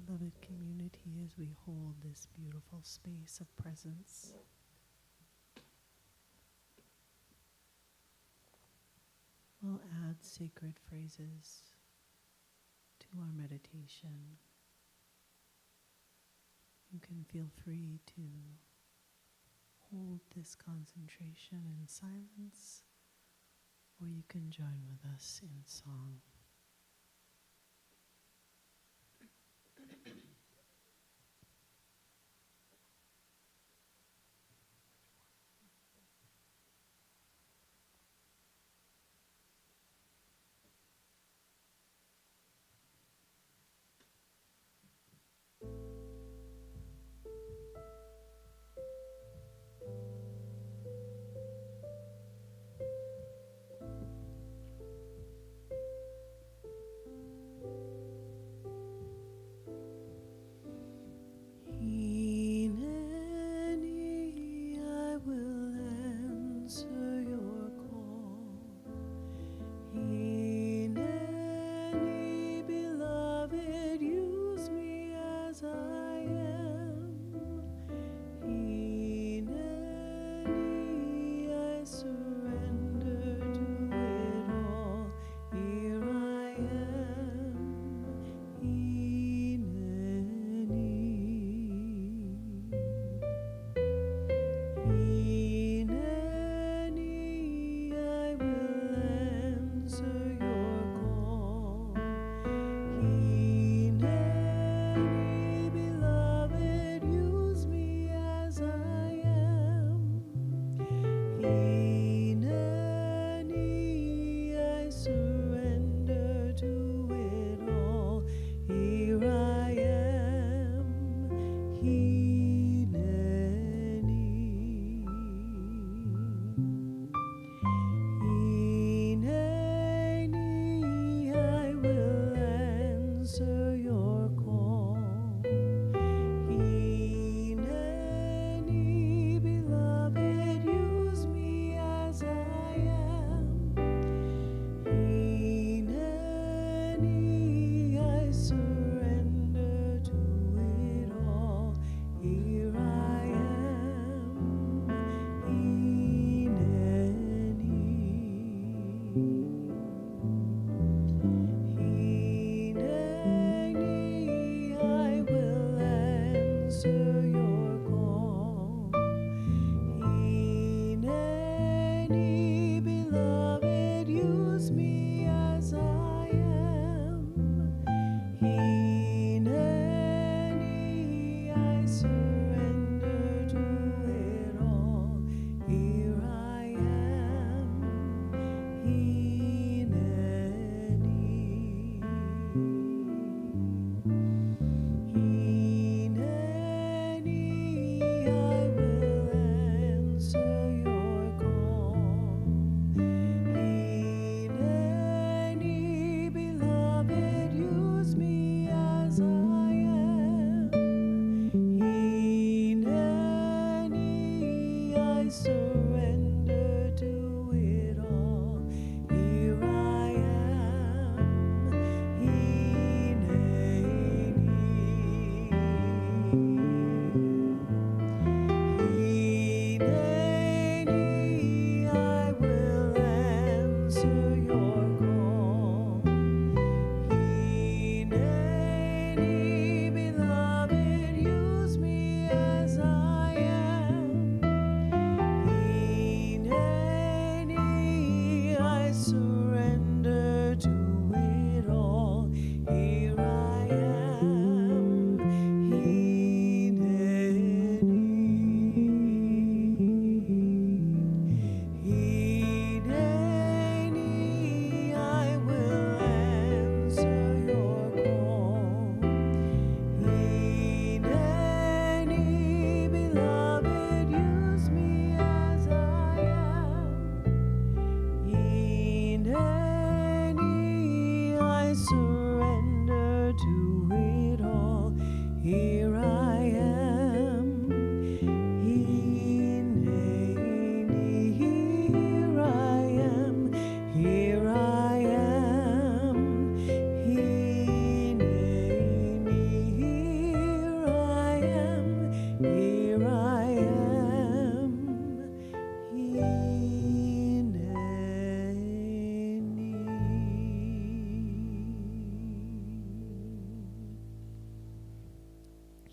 beloved community, as we hold this beautiful space of presence. We'll add sacred phrases to our meditation. You can feel free to hold this concentration in silence, or you can join with us in song.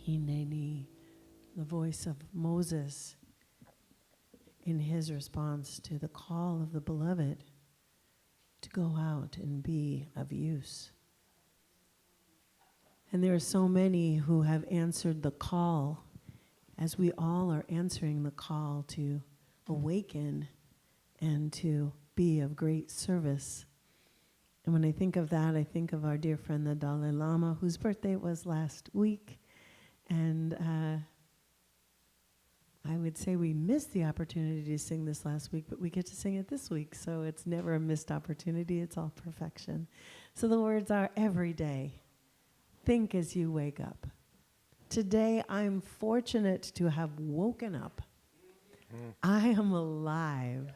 Hineni, the voice of Moses in his response to the call of the beloved to go out and be of use. And there are so many who have answered the call, as we all are answering the call to awaken and to be of great service. And when I think of that, I think of our dear friend, the Dalai Lama, whose birthday was last week. And I would say we missed the opportunity to sing this last week, but we get to sing it this week. So it's never a missed opportunity. It's all perfection. So the words are, every day, think as you wake up. Today, I'm fortunate to have woken up. I am alive.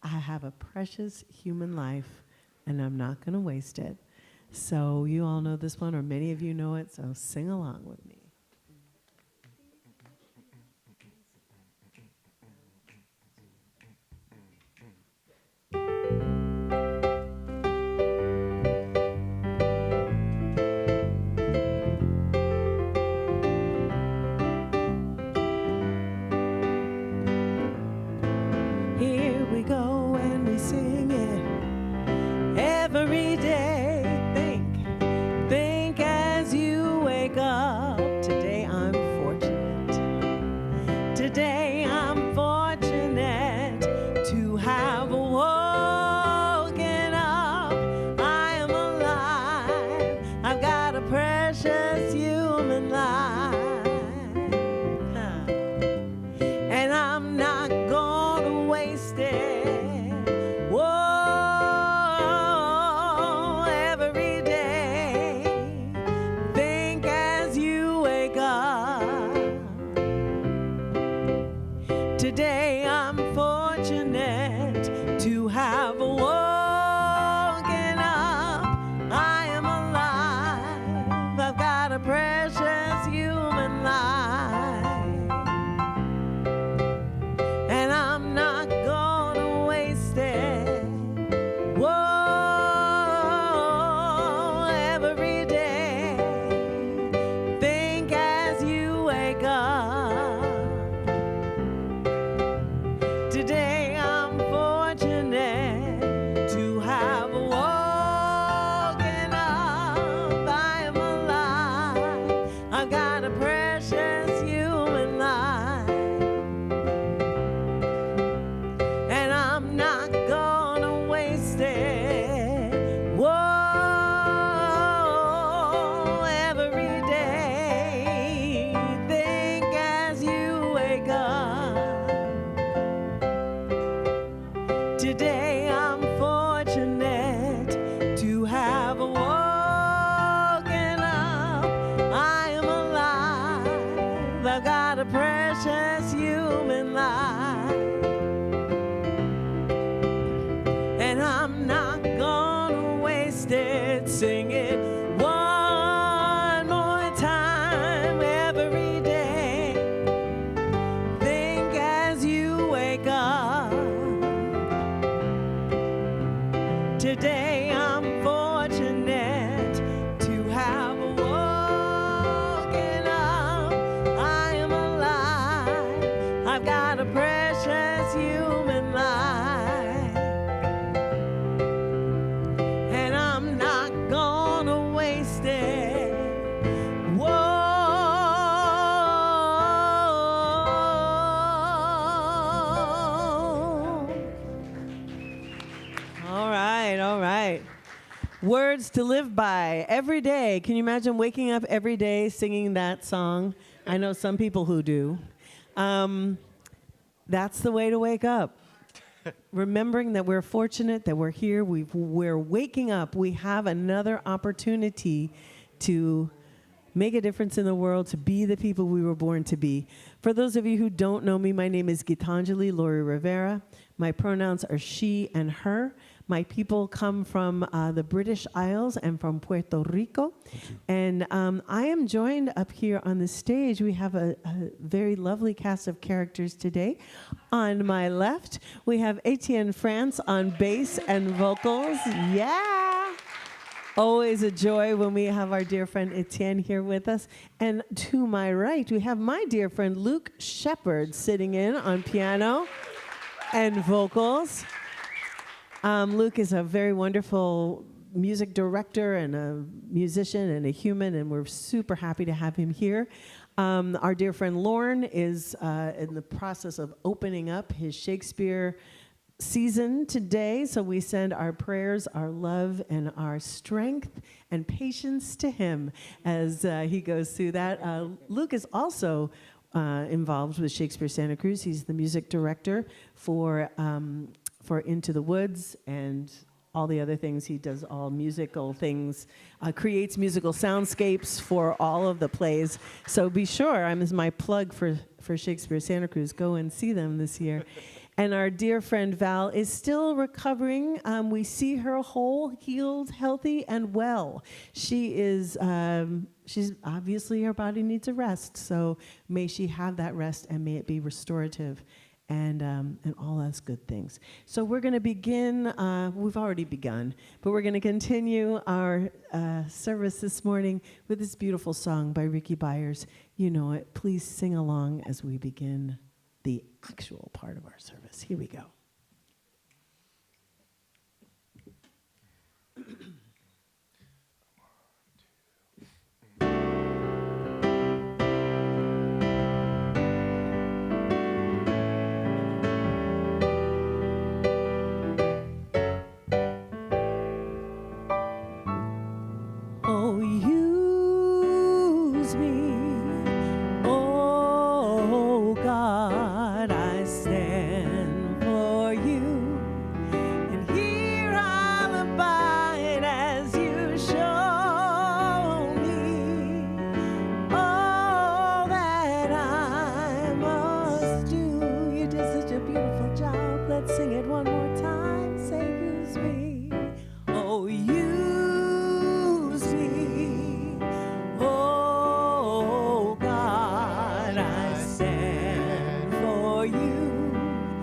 I have a precious human life, and I'm not going to waste it. So you all know this one, or many of you know it, so sing along with me. Words to live by every day. Can you imagine waking up every day singing that song? I know some people who do. That's the way to wake up. Remembering that we're fortunate, that we're here, we're waking up. We have another opportunity to make a difference in the world, to be the people we were born to be. For those of you who don't know me, my name is Gitanjali Laurie Rivera. My pronouns are she and her. My people come from the British Isles and from Puerto Rico. And I am joined up here on the stage. We have a very lovely cast of characters today. On my left, we have Etienne France on bass and vocals. Yeah. Always a joy when we have our dear friend Etienne here with us. And to my right, we have my dear friend Luke Shepard sitting in on piano and vocals. Luke is a very wonderful music director and a musician and a human, and we're super happy to have him here. Our dear friend Lauren is in the process of opening up his Shakespeare season today, so we send our prayers, our love, and our strength and patience to him as he goes through that. Luke is also involved with Shakespeare Santa Cruz. He's the music director for Into the Woods and all the other things. He does all musical things, creates musical soundscapes for all of the plays. So be sure, as my plug for Shakespeare Santa Cruz, go and see them this year. And our dear friend Val is still recovering. We see her whole, healed, healthy, and well. She is, she's obviously her body needs a rest. So may she have that rest and may it be restorative and all those good things. So we're going to begin, we've already begun, but we're going to continue our service this morning with this beautiful song by Ricky Byers. You know it. Please sing along as we begin the actual part of our service. Here we go. Oh, use me, oh God, I stand for you, and here I'll abide as you show me all that I must do. You did such a beautiful job. Let's sing it one more time. Say, use me, oh, use me, oh God, I stand for you,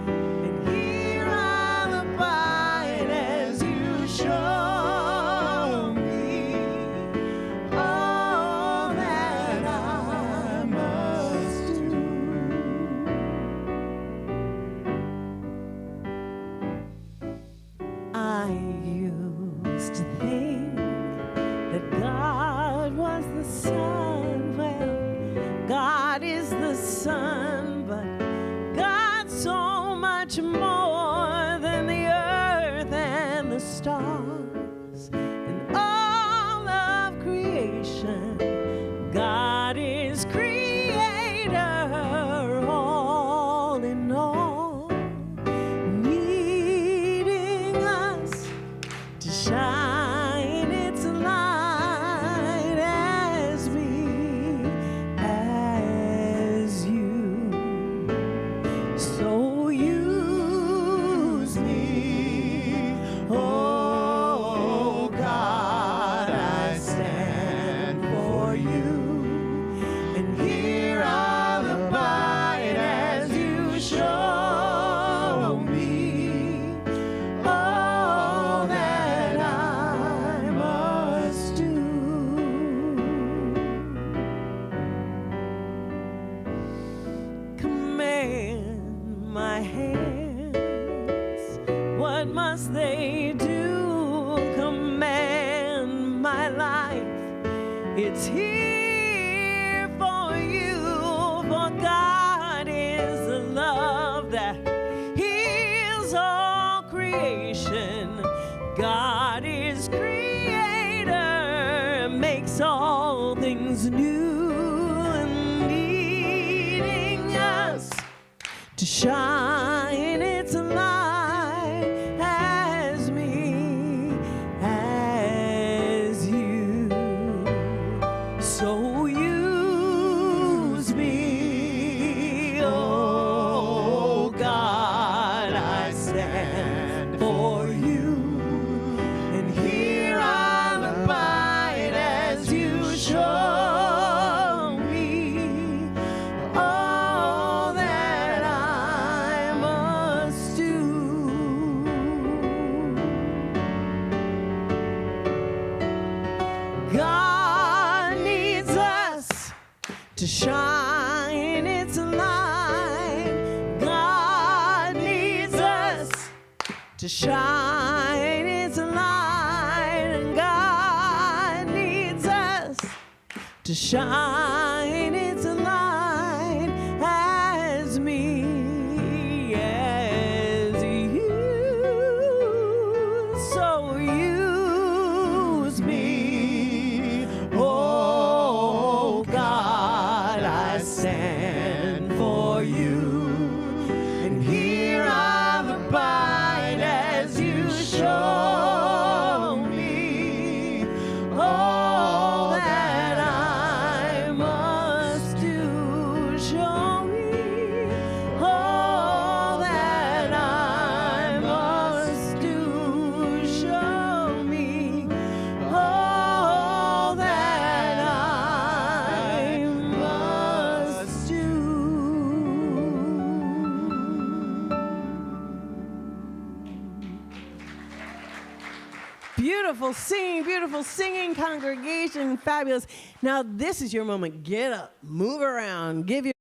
and here I'll abide as you show me all that I must do. I used to think that God was the sun. Well, God is the sun, but God's so much more than the earth and the stars and all of creation. God is creator, all in all, needing us to shine its light as me, as you. So use me, oh God, I stand for you, and here I'll abide as you show me all that I must do. Command my hands, what must they do? Command my life, it's here for you, for God is the love that heals all creation. God is creator, makes all things new, and needing us to shine its light as me, as you. So use me, oh God, I stand for you, and here I'll abide as you show me all that I must to shine its light. God needs us to shine its light, and God needs us to shine its light as me, as you. So use me, oh God, I stand for you, and here I'll abide as you show me all that I must do. Show me all that I must do. Show me all that I must do. Beautiful singing congregation, fabulous. Now this is your moment. Get up, move around, give your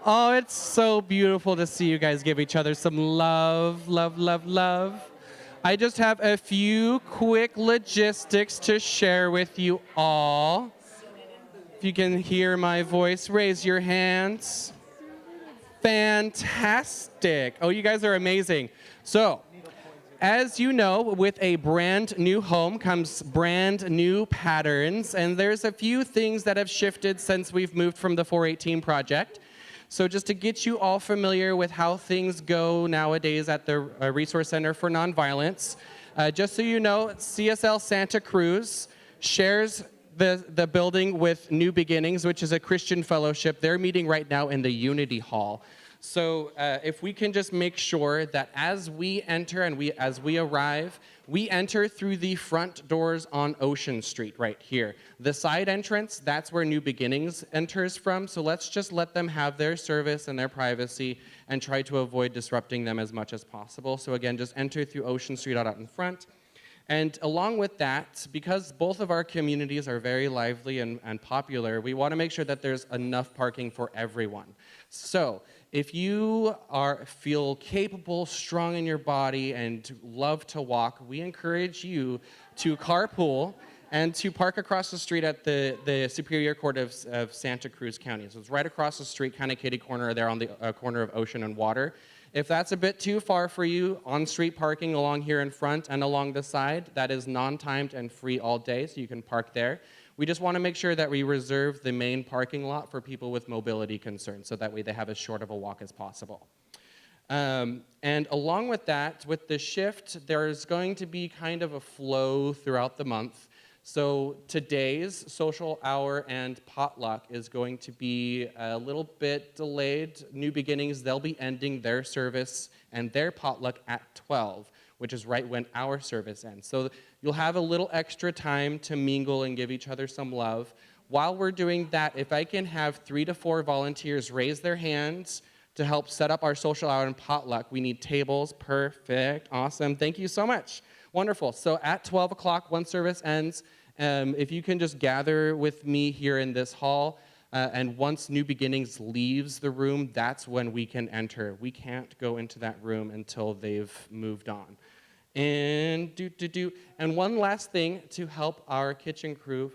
Oh, it's so beautiful to see you guys give each other some love, love, love, love. I just have a few quick logistics to share with you all. If you can hear my voice, raise your hands. Fantastic. Oh, you guys are amazing. So, as you know, with a brand new home comes brand new patterns, and there's a few things that have shifted since we've moved from the 418 project. So just to get you all familiar with how things go nowadays at the Resource Center for Nonviolence, just so you know, CSL Santa Cruz shares the building with New Beginnings, which is a Christian fellowship. They're meeting right now in the Unity Hall. So if we can just make sure that as we enter and as we arrive, we enter through the front doors on Ocean Street right here. The side entrance, that's where New Beginnings enters from. So let's just let them have their service and their privacy and try to avoid disrupting them as much as possible. So again, just enter through Ocean Street out in front. And along with that, because both of our communities are very lively and popular, we want to make sure that there's enough parking for everyone. So if you feel capable, strong in your body, and love to walk, we encourage you to carpool and to park across the street at the Superior Court of Santa Cruz County. So it's right across the street, kind of kitty corner there on the corner of Ocean and Water. If that's a bit too far for you, on-street parking along here in front and along the side, that is non-timed and free all day, so you can park there. We just want to make sure that we reserve the main parking lot for people with mobility concerns, so that way they have as short of a walk as possible. And along with that, with the shift, there's going to be kind of a flow throughout the month. So today's social hour and potluck is going to be a little bit delayed. New Beginnings, they'll be ending their service and their potluck at 12, which is right when our service ends. So you'll have a little extra time to mingle and give each other some love. While we're doing that, if I can have 3 to 4 volunteers raise their hands to help set up our social hour and potluck. We need tables. Perfect. Awesome. Thank you so much. Wonderful. So at 12 o'clock, once service ends, if you can just gather with me here in this hall, and once New Beginnings leaves the room, that's when we can enter. We can't go into that room until they've moved on. And And one last thing to help our kitchen crew.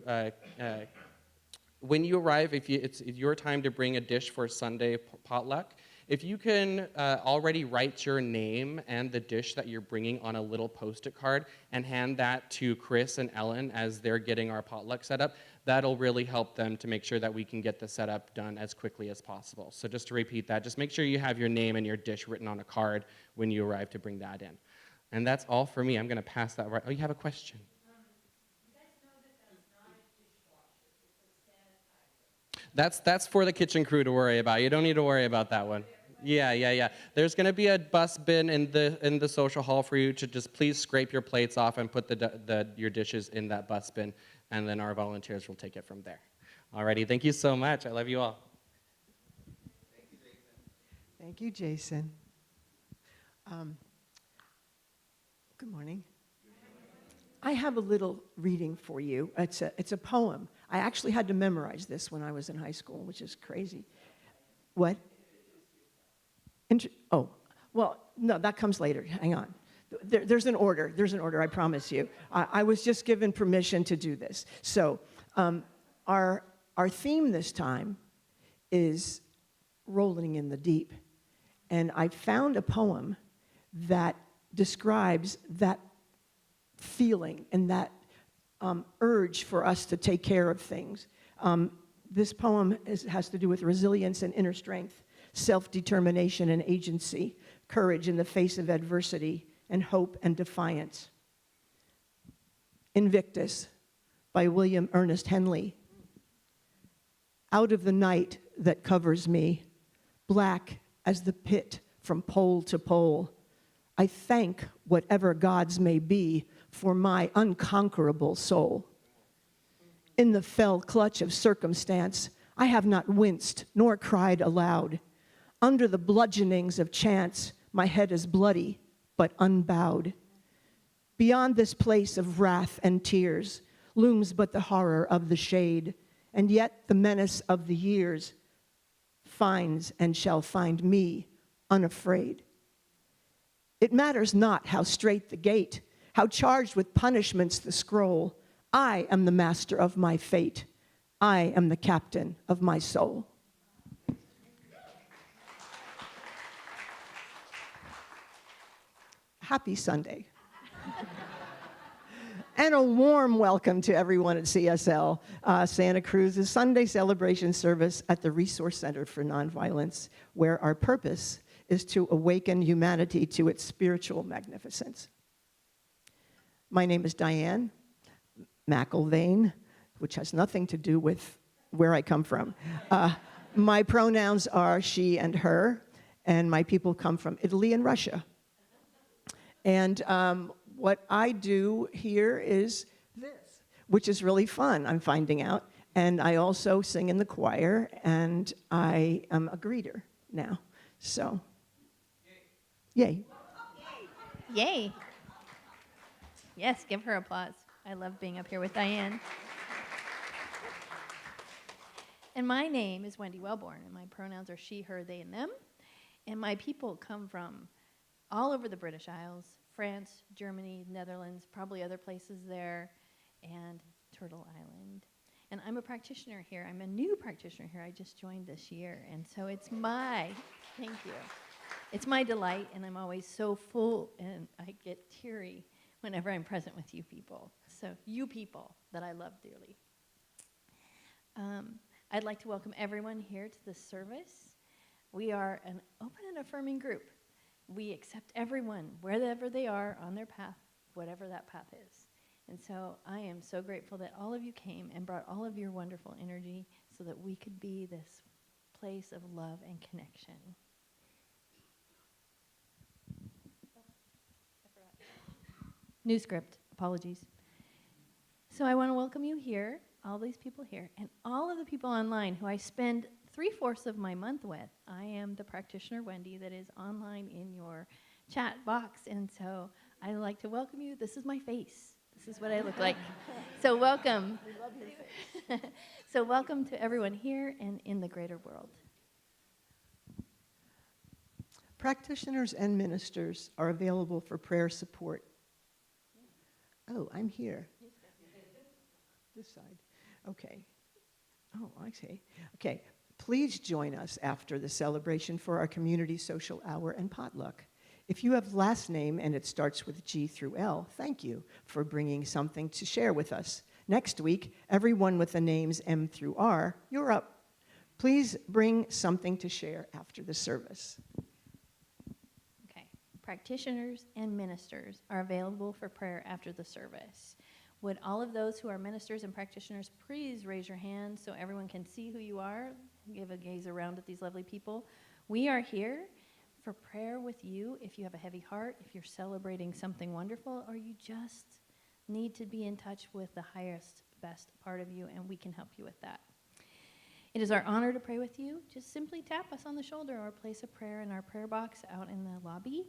When you arrive, if it's your time to bring a dish for Sunday potluck, if you can already write your name and the dish that you're bringing on a little Post-it card and hand that to Chris and Ellen as they're getting our potluck set up, that'll really help them to make sure that we can get the setup done as quickly as possible. So just to repeat that, just make sure you have your name and your dish written on a card when you arrive to bring that in. And that's all for me. I'm going to pass that right. Oh, you have a question? You guys know that that's not a dishwasher. It's a sanitizer. That's for the kitchen crew to worry about. You don't need to worry about that one. Yeah. There's going to be a bus bin in the social hall for you to just please scrape your plates off and put your dishes in that bus bin, and then our volunteers will take it from there. Alrighty, thank you so much. I love you all. Thank you, Jason. Good morning. I have a little reading for you. It's a poem. I actually had to memorize this when I was in high school, which is crazy. What? Well, no, that comes later. Hang on. There's an order. There's an order, I promise you. I was just given permission to do this. So our theme this time is rolling in the deep. And I found a poem that describes that feeling and that urge for us to take care of things. This poem has to do with resilience and inner strength, self-determination and agency, courage in the face of adversity, and hope and defiance. Invictus by William Ernest Henley. Out of the night that covers me, black as the pit from pole to pole, I thank whatever gods may be for my unconquerable soul. In the fell clutch of circumstance, I have not winced nor cried aloud. Under the bludgeonings of chance, my head is bloody but unbowed. Beyond this place of wrath and tears looms but the horror of the shade, and yet the menace of the years finds and shall find me unafraid. It matters not how straight the gate, how charged with punishments the scroll. I am the master of my fate. I am the captain of my soul. Happy Sunday. And a warm welcome to everyone at CSL Santa Cruz's Sunday celebration service at the Resource Center for Nonviolence, where our purpose is to awaken humanity to its spiritual magnificence. My name is Diane McIlvaine, which has nothing to do with where I come from. My pronouns are she and her, and my people come from Italy and Russia. And what I do here is this, which is really fun, I'm finding out. And I also sing in the choir, and I am a greeter now. So, yay. Yay. Yes, give her applause. I love being up here with Diane. And my name is Wendy Wellborn, and my pronouns are she, her, they, and them. And my people come from all over the British Isles, France, Germany, Netherlands, probably other places there, and Turtle Island. And I'm a practitioner here. I'm a new practitioner here. I just joined this year. And so it's thank you. It's my delight, and I'm always so full, and I get teary whenever I'm present with you people. So you people that I love dearly. I'd like to welcome everyone here to this service. We are an open and affirming group. We accept everyone, wherever they are on their path, whatever that path is. And so I am so grateful that all of you came and brought all of your wonderful energy so that we could be this place of love and connection. New script, apologies. So I want to welcome you here, all these people here, and all of the people online who I spend 3/4 of my month with. I am the practitioner, Wendy, that is online in your chat box. And so I'd like to welcome you. This is my face. This is what I look like. So welcome. We love your face. So welcome to everyone here and in the greater world. Practitioners and ministers are available for prayer support. Oh, I'm here. This side. Okay. Oh, I see. Okay. Please join us after the celebration for our community social hour and potluck. If you have last name and it starts with G through L, thank you for bringing something to share with us. Next week, everyone with the names M through R, you're up. Please bring something to share after the service. Okay. Practitioners and ministers are available for prayer after the service. Would all of those who are ministers and practitioners please raise your hand so everyone can see who you are? Give a gaze around at these lovely people. We are here for prayer with you if you have a heavy heart, if you're celebrating something wonderful, or you just need to be in touch with the highest, best part of you, and we can help you with that. It is our honor to pray with you. Just simply tap us on the shoulder or place a prayer in our prayer box out in the lobby.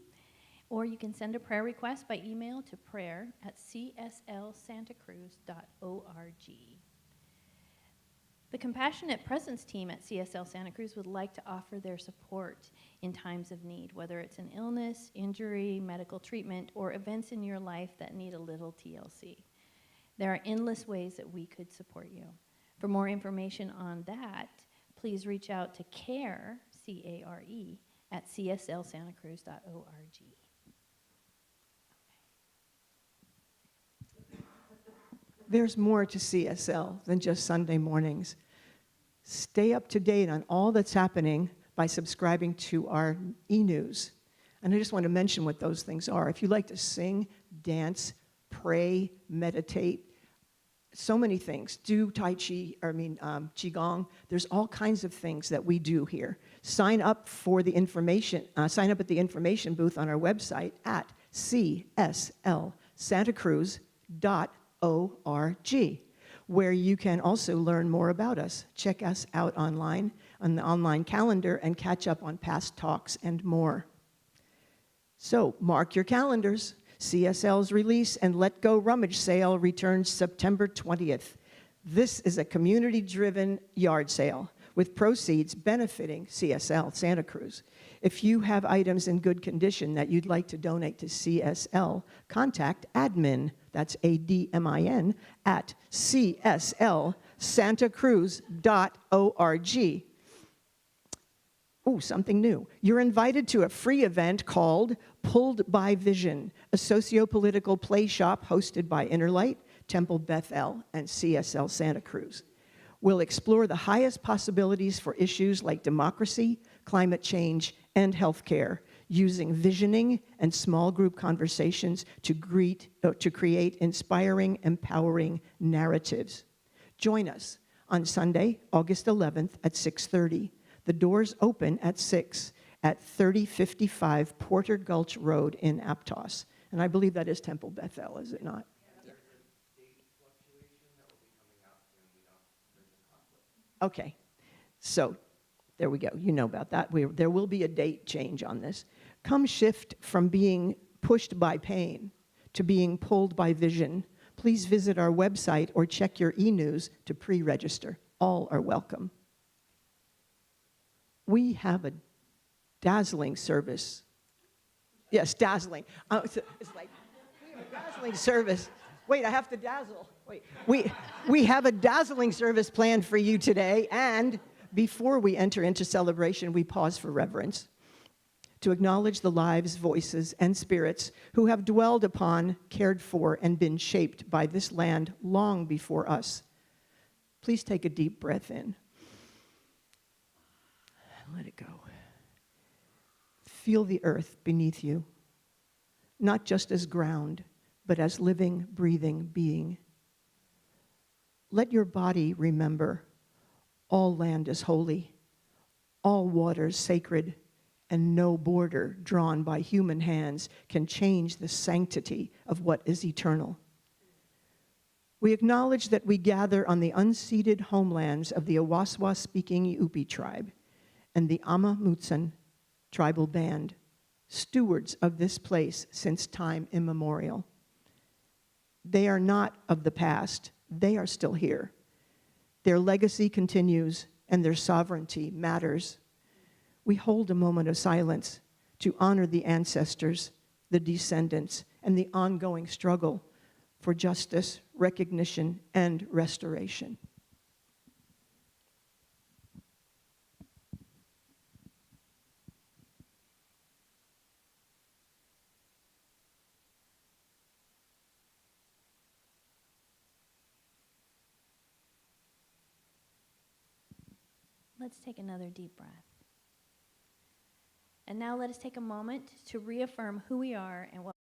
Or you can send a prayer request by email to prayer@cslsantacruz.org. The Compassionate Presence team at CSL Santa Cruz would like to offer their support in times of need, whether it's an illness, injury, medical treatment, or events in your life that need a little TLC. There are endless ways that we could support you. For more information on that, please reach out to care, C-A-R-E, at cslsantacruz.org. There's more to CSL than just Sunday mornings. Stay up to date on all that's happening by subscribing to our e-news. And I just want to mention what those things are. If you like to sing, dance, pray, meditate, so many things. Do Qigong. There's all kinds of things that we do here. Sign up for the information. Sign up at the information booth on our website at cslsantacruz.org, where you can also learn more about us. Check us out online on the online calendar and catch up on past talks and more. So mark your calendars. CSL's Release and Let Go Rummage Sale returns September 20th. This is a community-driven yard sale with proceeds benefiting CSL Santa Cruz. If you have items in good condition that you'd like to donate to CSL, contact admin, that's ADMIN, at cslsantacruz.org. Oh, something new. You're invited to a free event called Pulled by Vision, a socio-political play shop hosted by Innerlight, Temple Bethel, and CSL Santa Cruz. We'll explore the highest possibilities for issues like democracy, climate change, and healthcare, using visioning and small group conversations to create inspiring, empowering narratives. Join us on Sunday, August 11th at 6:30. The doors open at 6 at 3055 Porter Gulch Road in Aptos. And I believe that is Temple Bethel, is it not? There's a date fluctuation that will be coming up when there's a conflict. Okay. So there we go. You know about that. There will be a date change on this. Come shift from being pushed by pain to being pulled by vision. Please visit our website or check your e-news to pre-register. All are welcome. We have a dazzling service. Yes, dazzling. It's like, we have a dazzling service. Wait, I have to dazzle. Wait, we have a dazzling service planned for you today, and before we enter into celebration, we pause for reverence to acknowledge the lives, voices, and spirits who have dwelled upon, cared for, and been shaped by this land long before us. Please take a deep breath in. Let it go. Feel the earth beneath you, not just as ground, but as living, breathing being. Let your body remember all land is holy, all waters sacred, and no border drawn by human hands can change the sanctity of what is eternal. We acknowledge that we gather on the unceded homelands of the Awaswa-speaking Yupi tribe and the Ama Mutsun tribal band, stewards of this place since time immemorial. They are not of the past. They are still here. Their legacy continues, and their sovereignty matters. We hold a moment of silence to honor the ancestors, the descendants, and the ongoing struggle for justice, recognition, and restoration. Let's take another deep breath. And now let us take a moment to reaffirm who we are and what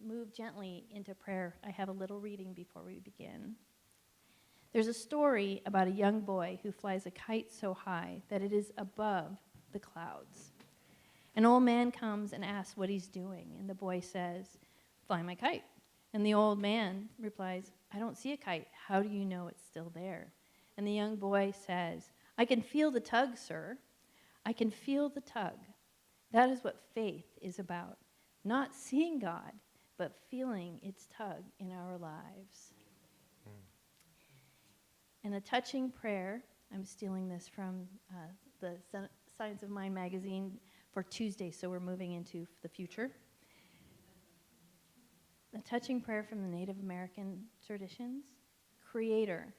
move gently into prayer. I have a little reading before we begin. There's a story about a young boy who flies a kite so high that it is above the clouds. An old man comes and asks what he's doing, and the boy says, "Fly my kite." And the old man replies, "I don't see a kite. How do you know it's still there?" And the young boy says, "I can feel the tug, sir. I can feel the tug." That is what faith is about. Not seeing God, but feeling its tug in our lives. And a touching prayer, I'm stealing this from the Science of Mind magazine for Tuesday, so we're moving into the future. A touching prayer from the Native American traditions. Creator,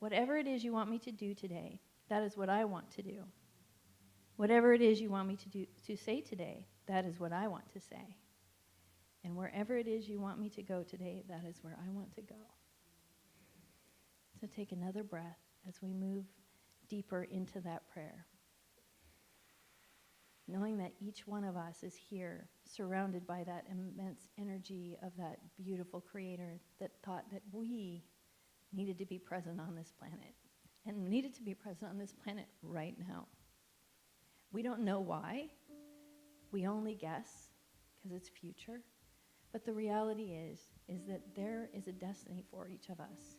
whatever it is you want me to do today, that is what I want to do. Whatever it is you want me to say today, that is what I want to say. And wherever it is you want me to go today, that is where I want to go. So take another breath as we move deeper into that prayer. Knowing that each one of us is here, surrounded by that immense energy of that beautiful Creator that thought that we needed to be present on this planet, and needed to be present on this planet right now. We don't know why. We only guess, because it's future. But the reality is that there is a destiny for each of us.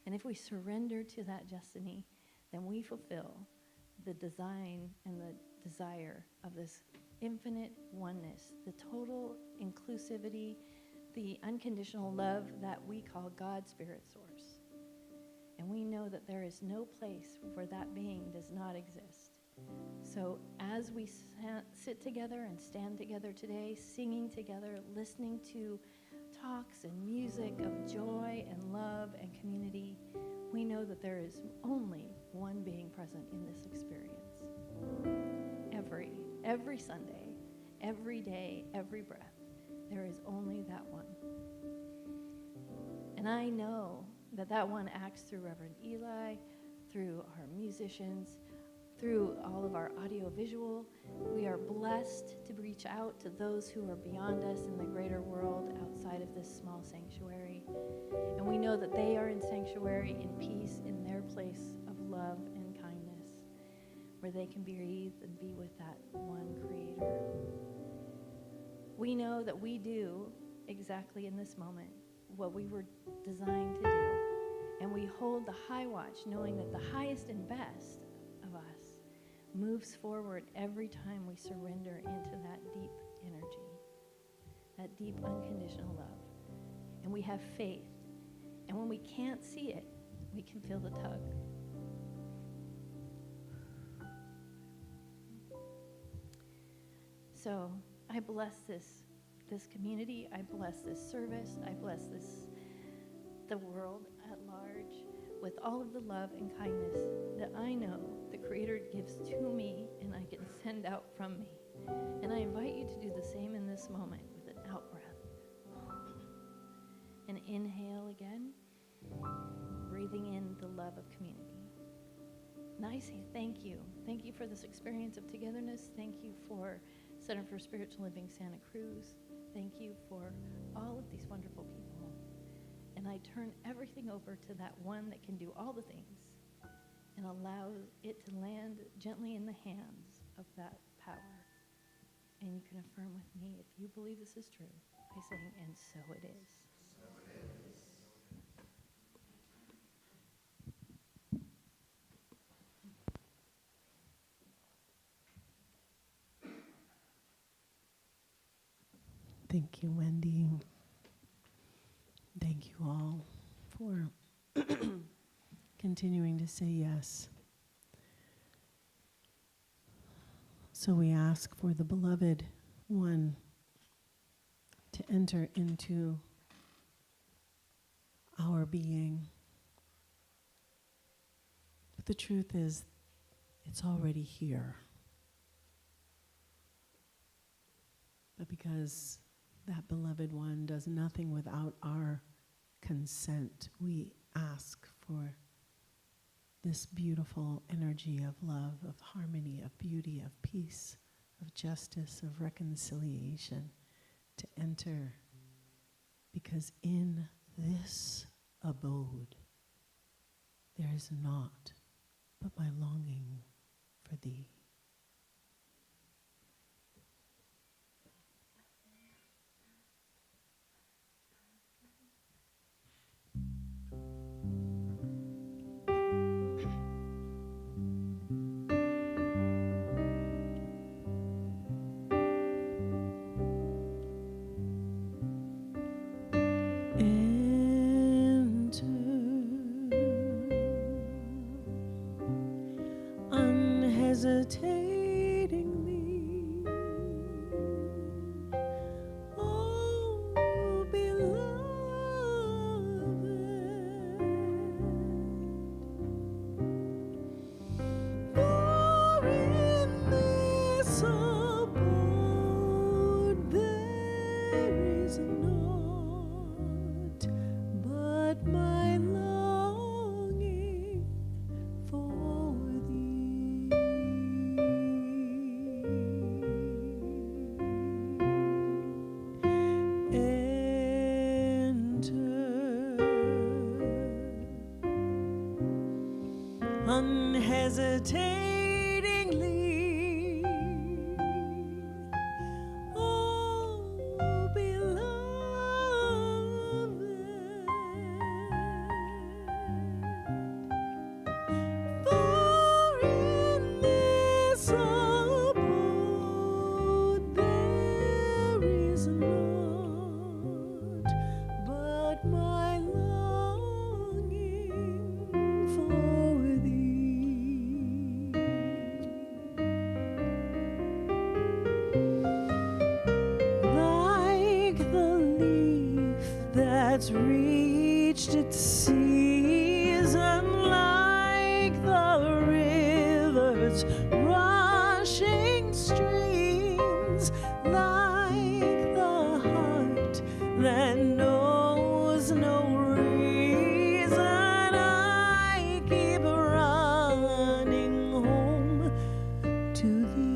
And if we surrender to that destiny, then we fulfill the design and the desire of this infinite oneness, the total inclusivity, the unconditional love that we call God, Spirit, Source. And we know that there is no place where that being does not exist. So as we sit together and stand together today, singing together, listening to talks and music of joy and love and community, we know that there is only one being present in this experience. Every Sunday, every day, every breath, there is only that one. And I know that that one acts through Reverend Eli, through our musicians, through all of our audio-visual. We are blessed to reach out to those who are beyond us in the greater world outside of this small sanctuary. And we know that they are in sanctuary, in peace, in their place of love and kindness, where they can breathe and be with that one Creator. We know that we do exactly in this moment what we were designed to do. And we hold the high watch, knowing that the highest and best of us moves forward every time we surrender into that deep energy, that deep unconditional love. And we have faith. And when we can't see it, we can feel the tug. So I bless this community. I bless this service. I bless the world at large with all of the love and kindness that I know the Creator gives to me and I can send out from me. And I invite you to do the same in this moment with an out breath. And inhale again, breathing in the love of community. And I say thank you. Thank you for this experience of togetherness. Thank you for Center for Spiritual Living Santa Cruz. Thank you for all of these wonderful people. And I turn everything over to that one that can do all the things and allow it to land gently in the hands of that power. And you can affirm with me, if you believe this is true, by saying, and so it is. Thank you, Wendy. Thank you all for continuing to say yes. So we ask for the beloved one to enter into our being. But the truth is, it's already here. But because that beloved one does nothing without our consent, we ask for this beautiful energy of love, of harmony, of beauty, of peace, of justice, of reconciliation to enter, because in this abode there is naught but my longing for thee. Unhesitatingly, oh beloved, for in this abode there is naught but my longing for thee. Unhesitatingly, oh beloved, for in this abode there is naught but my longing for thee. Like the leaf that's reached its season, like the river's rushing streams, like the heart that knows no reason, I keep running home to thee.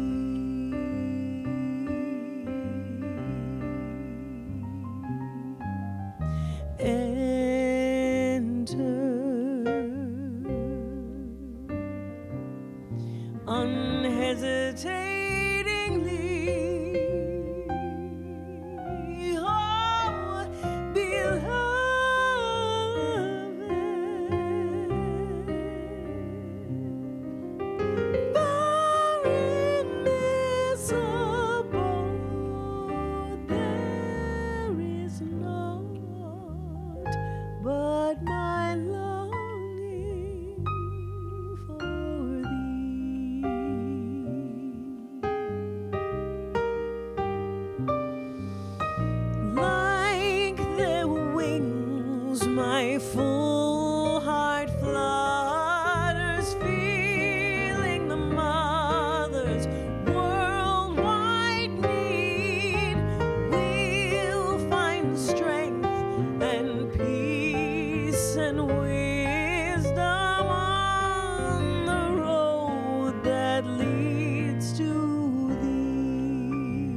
Enter oh, beloved, far in this abode there is naught but my longing for thee. Like the wings, my full heart flutters, feeling the mother's worldwide need. We'll find strength and peace and wisdom on the road that leads to thee.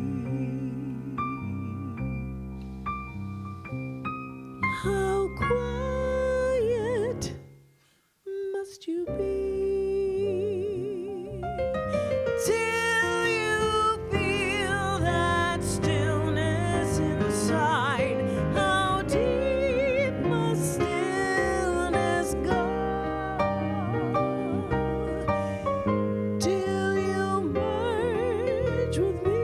How quiet must you be till you feel that stillness inside? How deep must stillness go till you merge with me?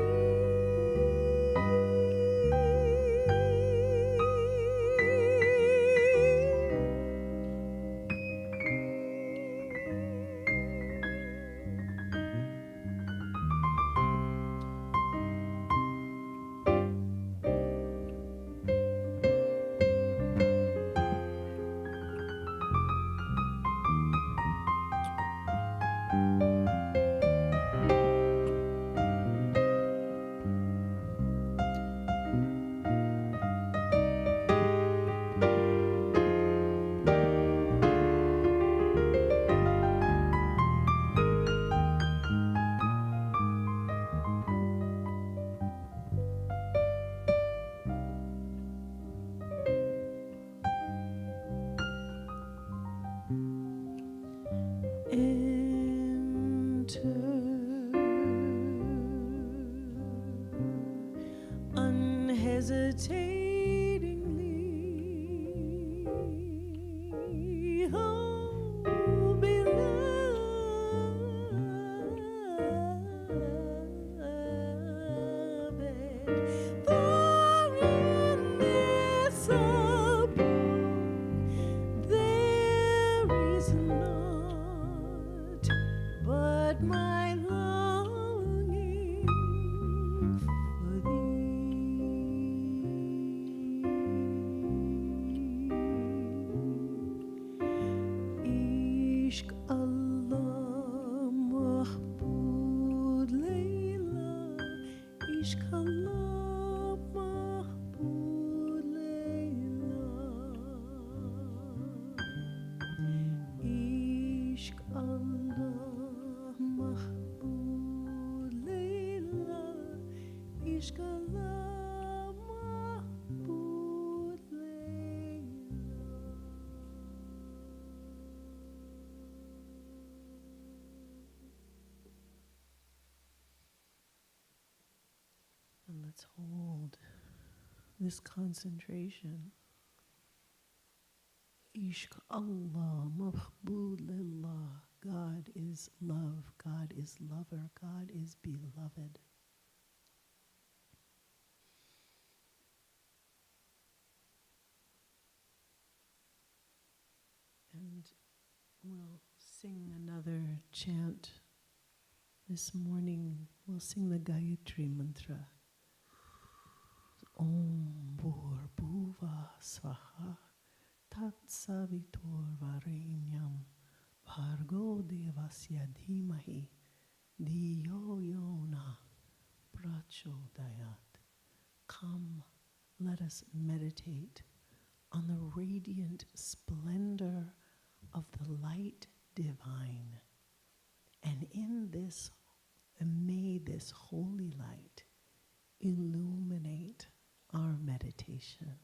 Unhesitatingly, oh, beloved, for in this abode there is naught but my longing for thee. Ishq Allah Mahbub Layla, Ishq Allah Mahbub Layla, Ishq Allah Mahbub Layla, Ishq Allah Mahbub Layla. And let's hold this concentration. Ishq Allah Mahbub Lillah. God is love. God is lover. God is beloved. And we'll sing another chant. This morning we'll sing the Gayatri Mantra. Om Bhur Bhuva Swaha Tat Savitur Varenyam Bhargo Devasya Dhimahi Dhiyo Yona Prachodayat. Come, let us meditate on the radiant splendor of the light divine. And in this, and may this holy light illuminate our meditation.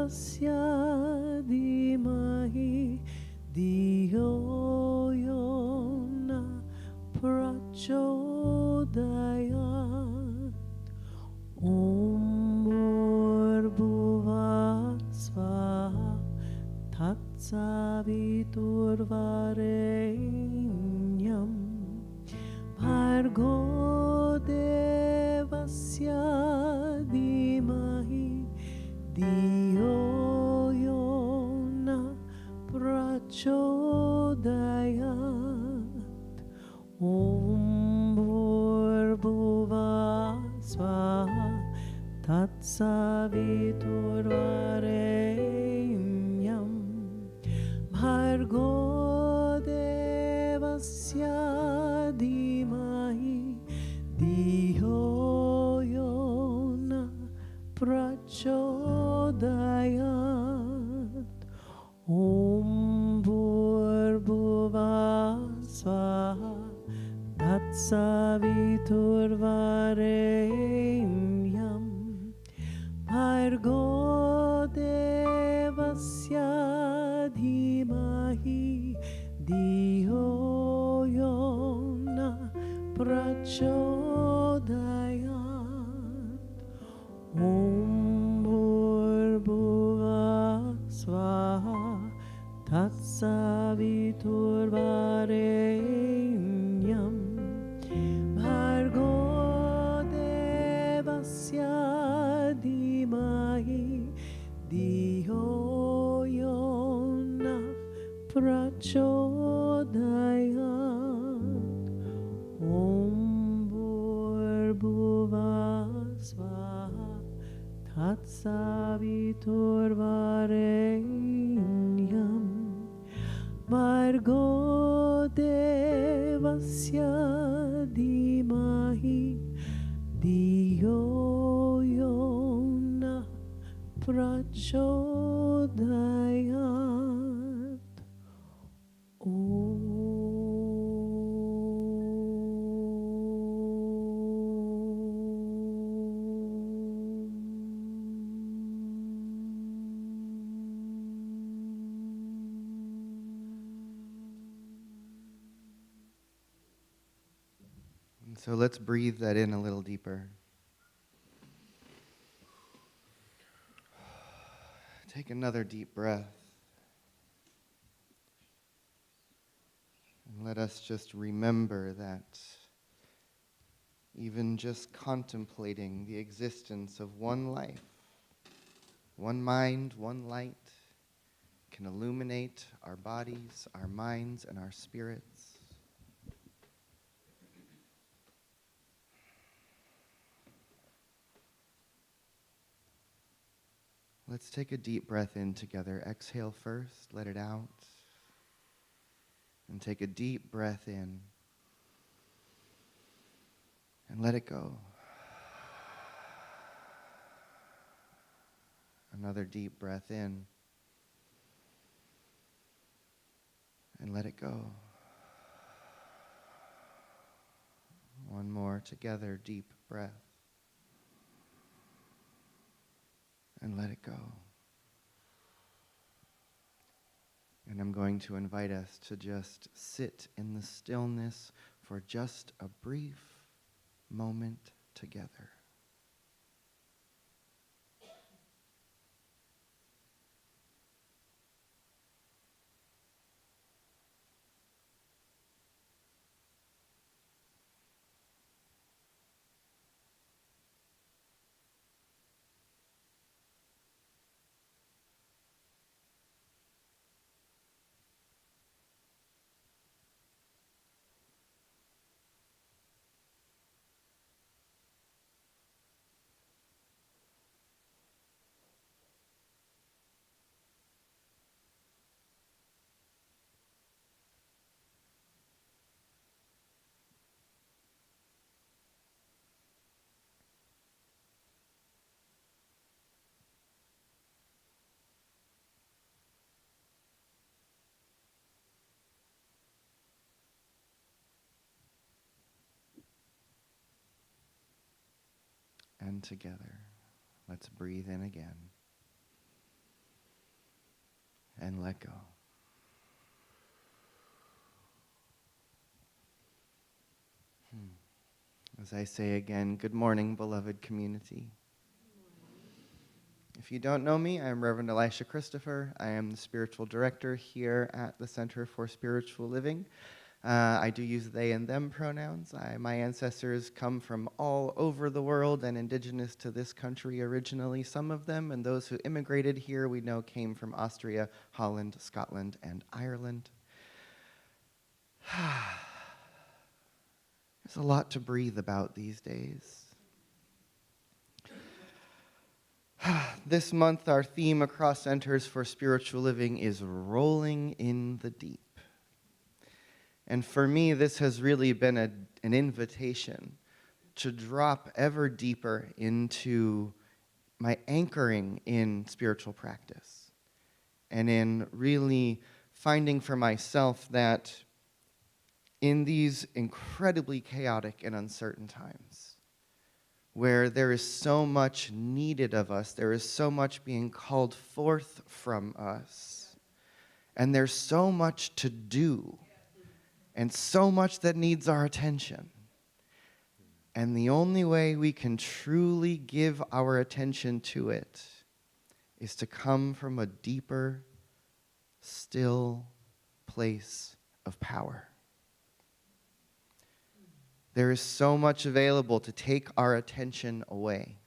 devasya dhimahi dhiyo yo na prachodayat. Om Bhurbuva Svaha Tatsaviturvarenyam Bhargo devasya dhimahi dhiyo yo na prachodayat. Om Bhurbuva Svaha Tatsaviturvarenyam Bhargo devasya dhimahi dhiyo yo na prachodayat. Om Bhurbuva Svaha Tatsaviturvarenyam Bhargo devasya dhimahi dhiyo yo na prachodayat. Om Bhurbuva Svaha Tatsaviturvarenyam Bhargo devasya dhimahi dhiyo yo na prachodayat. Om Bhurbuva Svaha Tatsaviturvarenyam Bhargo devasya dhimahi dhiyo yo na prachodayat. So let's breathe that in a little deeper. Take another deep breath. And let us just remember that even just contemplating the existence of one life, one mind, one light, can illuminate our bodies, our minds, and our spirits. Let's take a deep breath in together. Exhale first, let it out. And take a deep breath in. And let it go. Another deep breath in. And let it go. One more together, deep breath. And let it go. And I'm going to invite us to just sit in the stillness for just a brief moment together. And together, let's breathe in again. and let go. As I say again, good morning, beloved community. If you don't know me, I'm Reverend Elisha Christopher. I am the spiritual director here at the Center for Spiritual Living. I do use they and them pronouns. My ancestors come from all over the world and indigenous to this country originally, some of them, and those who immigrated here we know came from Austria, Holland, Scotland, and Ireland. There's a lot to breathe about these days. This month, our theme across Centers for Spiritual Living is Rolling in the Deep. And for me, this has really been an invitation to drop ever deeper into my anchoring in spiritual practice and in really finding for myself that in these incredibly chaotic and uncertain times, where there is so much needed of us, there is so much being called forth from us, and there's so much to do, and so much that needs our attention. And the only way we can truly give our attention to it is to come from a deeper, still place of power. There is so much available to take our attention away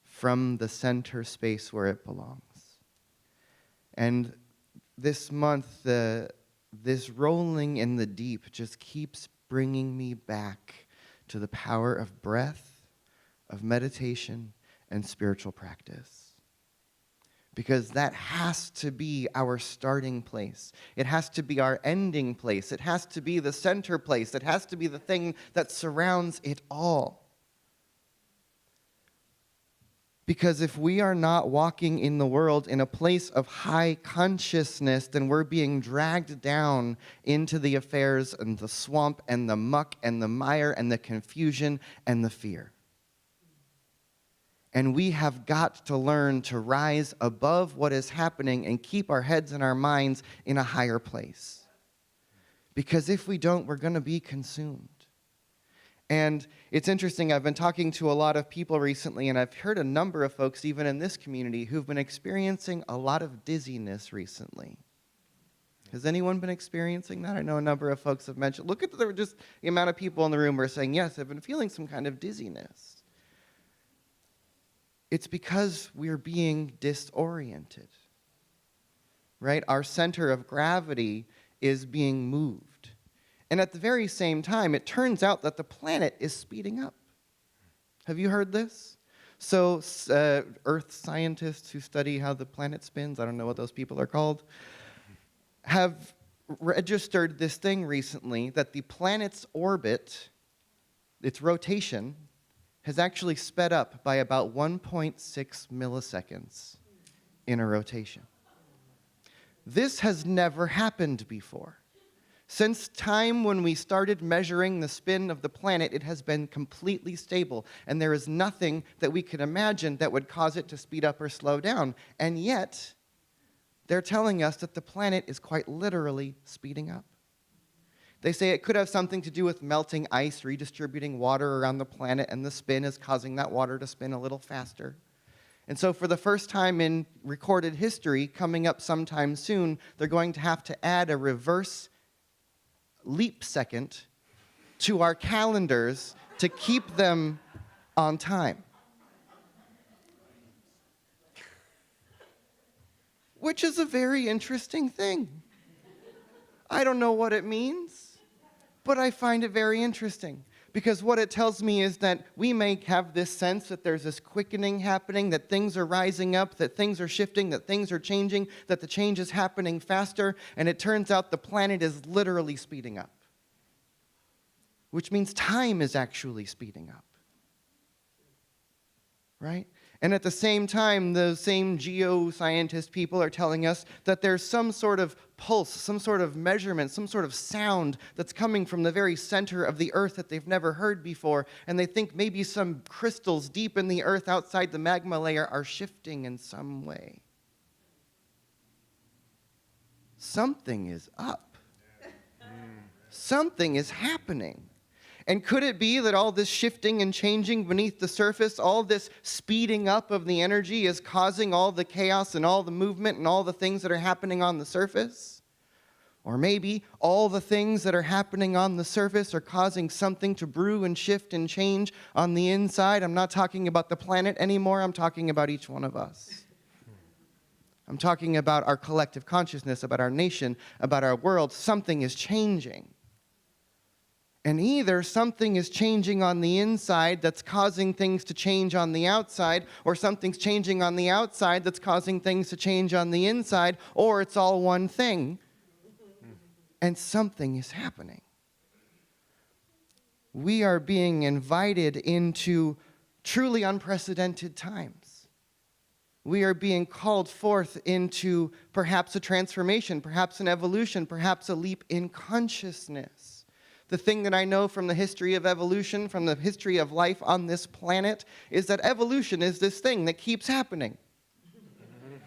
from the center space where it belongs. And this month, this rolling in the deep just keeps bringing me back to the power of breath, of meditation, and spiritual practice. Because that has to be our starting place. It has to be our ending place. It has to be the center place. It has to be the thing that surrounds it all. Because if we are not walking in the world in a place of high consciousness, then we're being dragged down into the affairs and the swamp and the muck and the mire and the confusion and the fear. And we have got to learn to rise above what is happening and keep our heads and our minds in a higher place. Because if we don't, we're going to be consumed. And it's interesting, I've been talking to a lot of people recently, and I've heard a number of folks, even in this community, who've been experiencing a lot of dizziness recently. Has anyone been experiencing that? I know a number of folks have mentioned. Look at the amount of people in the room who are saying, yes, I've been feeling some kind of dizziness. It's because we're being disoriented, right? Our center of gravity is being moved. And at the very same time, it turns out that the planet is speeding up. Have you heard this? So Earth scientists who study how the planet spins, I don't know what those people are called, have registered this thing recently that the planet's orbit, its rotation, has actually sped up by about 1.6 milliseconds in a rotation. This has never happened before. Since time when we started measuring the spin of the planet, it has been completely stable, and there is nothing that we could imagine that would cause it to speed up or slow down. And yet, they're telling us that the planet is quite literally speeding up. They say it could have something to do with melting ice, redistributing water around the planet, and the spin is causing that water to spin a little faster. And so for the first time in recorded history, coming up sometime soon, they're going to have to add a reverse leap second to our calendars to keep them on time. Which is a very interesting thing. I don't know what it means. But I find it very interesting because what it tells me is that we may have this sense that there's this quickening happening, that things are rising up, that things are shifting, that things are changing, that the change is happening faster, and it turns out the planet is literally speeding up, which means time is actually speeding up, right? And at the same time, the same geoscientist people are telling us that there's some sort of pulse, some sort of measurement, some sort of sound that's coming from the very center of the earth that they've never heard before. And they think maybe some crystals deep in the earth outside the magma layer are shifting in some way. something is up. Something is happening. And could it be that all this shifting and changing beneath the surface, all this speeding up of the energy is causing all the chaos and all the movement and all the things that are happening on the surface? Or maybe all the things that are happening on the surface are causing something to brew and shift and change on the inside. I'm not talking about the planet anymore. I'm talking about each one of us. I'm talking about our collective consciousness, about our nation, about our world. Something is changing. And either something is changing on the inside that's causing things to change on the outside, or something's changing on the outside that's causing things to change on the inside, or it's all one thing, and something is happening. We are being invited into truly unprecedented times. We are being called forth into perhaps a transformation, perhaps an evolution, perhaps a leap in consciousness. The thing that I know from the history of evolution, from the history of life on this planet, is that evolution is this thing that keeps happening.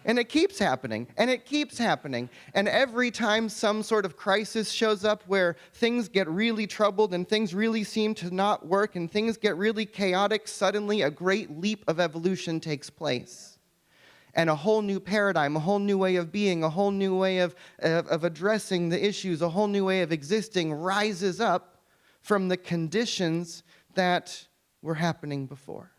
And it keeps happening, and it keeps happening. And every time some sort of crisis shows up where things get really troubled and things really seem to not work and things get really chaotic, suddenly a great leap of evolution takes place. And a whole new paradigm, a whole new way of being, a whole new way of addressing the issues, a whole new way of existing rises up from the conditions that were happening before.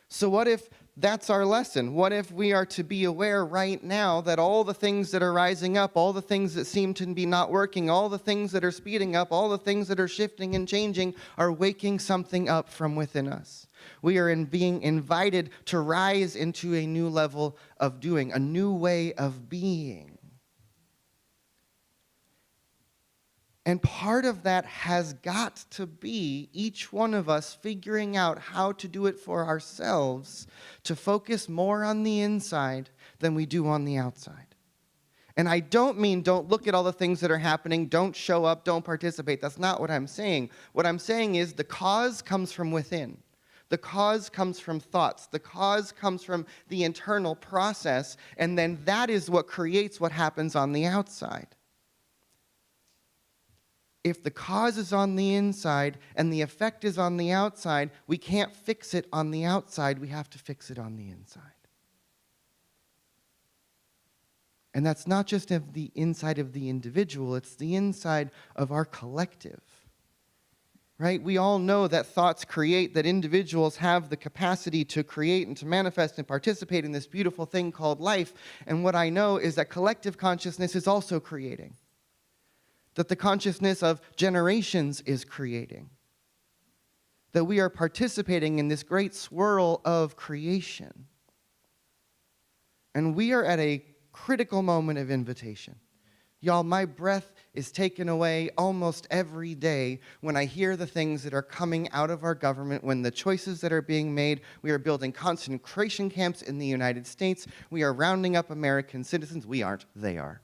So what if that's our lesson? What if we are to be aware right now that all the things that are rising up, all the things that seem to be not working, all the things that are speeding up, all the things that are shifting and changing are waking something up from within us? We are being invited to rise into a new level of doing, a new way of being. And part of that has got to be each one of us figuring out how to do it for ourselves, to focus more on the inside than we do on the outside. And I don't mean don't look at all the things that are happening, don't show up, don't participate. That's not what I'm saying. What I'm saying is the cause comes from within. The cause comes from thoughts. The cause comes from the internal process, and then that is what creates what happens on the outside. If the cause is on the inside and the effect is on the outside, we can't fix it on the outside. We have to fix it on the inside. And that's not just of the inside of the individual, it's the inside of our collective. Right? We all know that thoughts create, that individuals have the capacity to create and to manifest and participate in this beautiful thing called life. And what I know is that collective consciousness is also creating. That the consciousness of generations is creating. That we are participating in this great swirl of creation. And we are at a critical moment of invitation. Y'all, my breath is taken away almost every day when I hear the things that are coming out of our government, when the choices that are being made. We are building concentration camps in the United States. We are rounding up American citizens. We aren't, they are.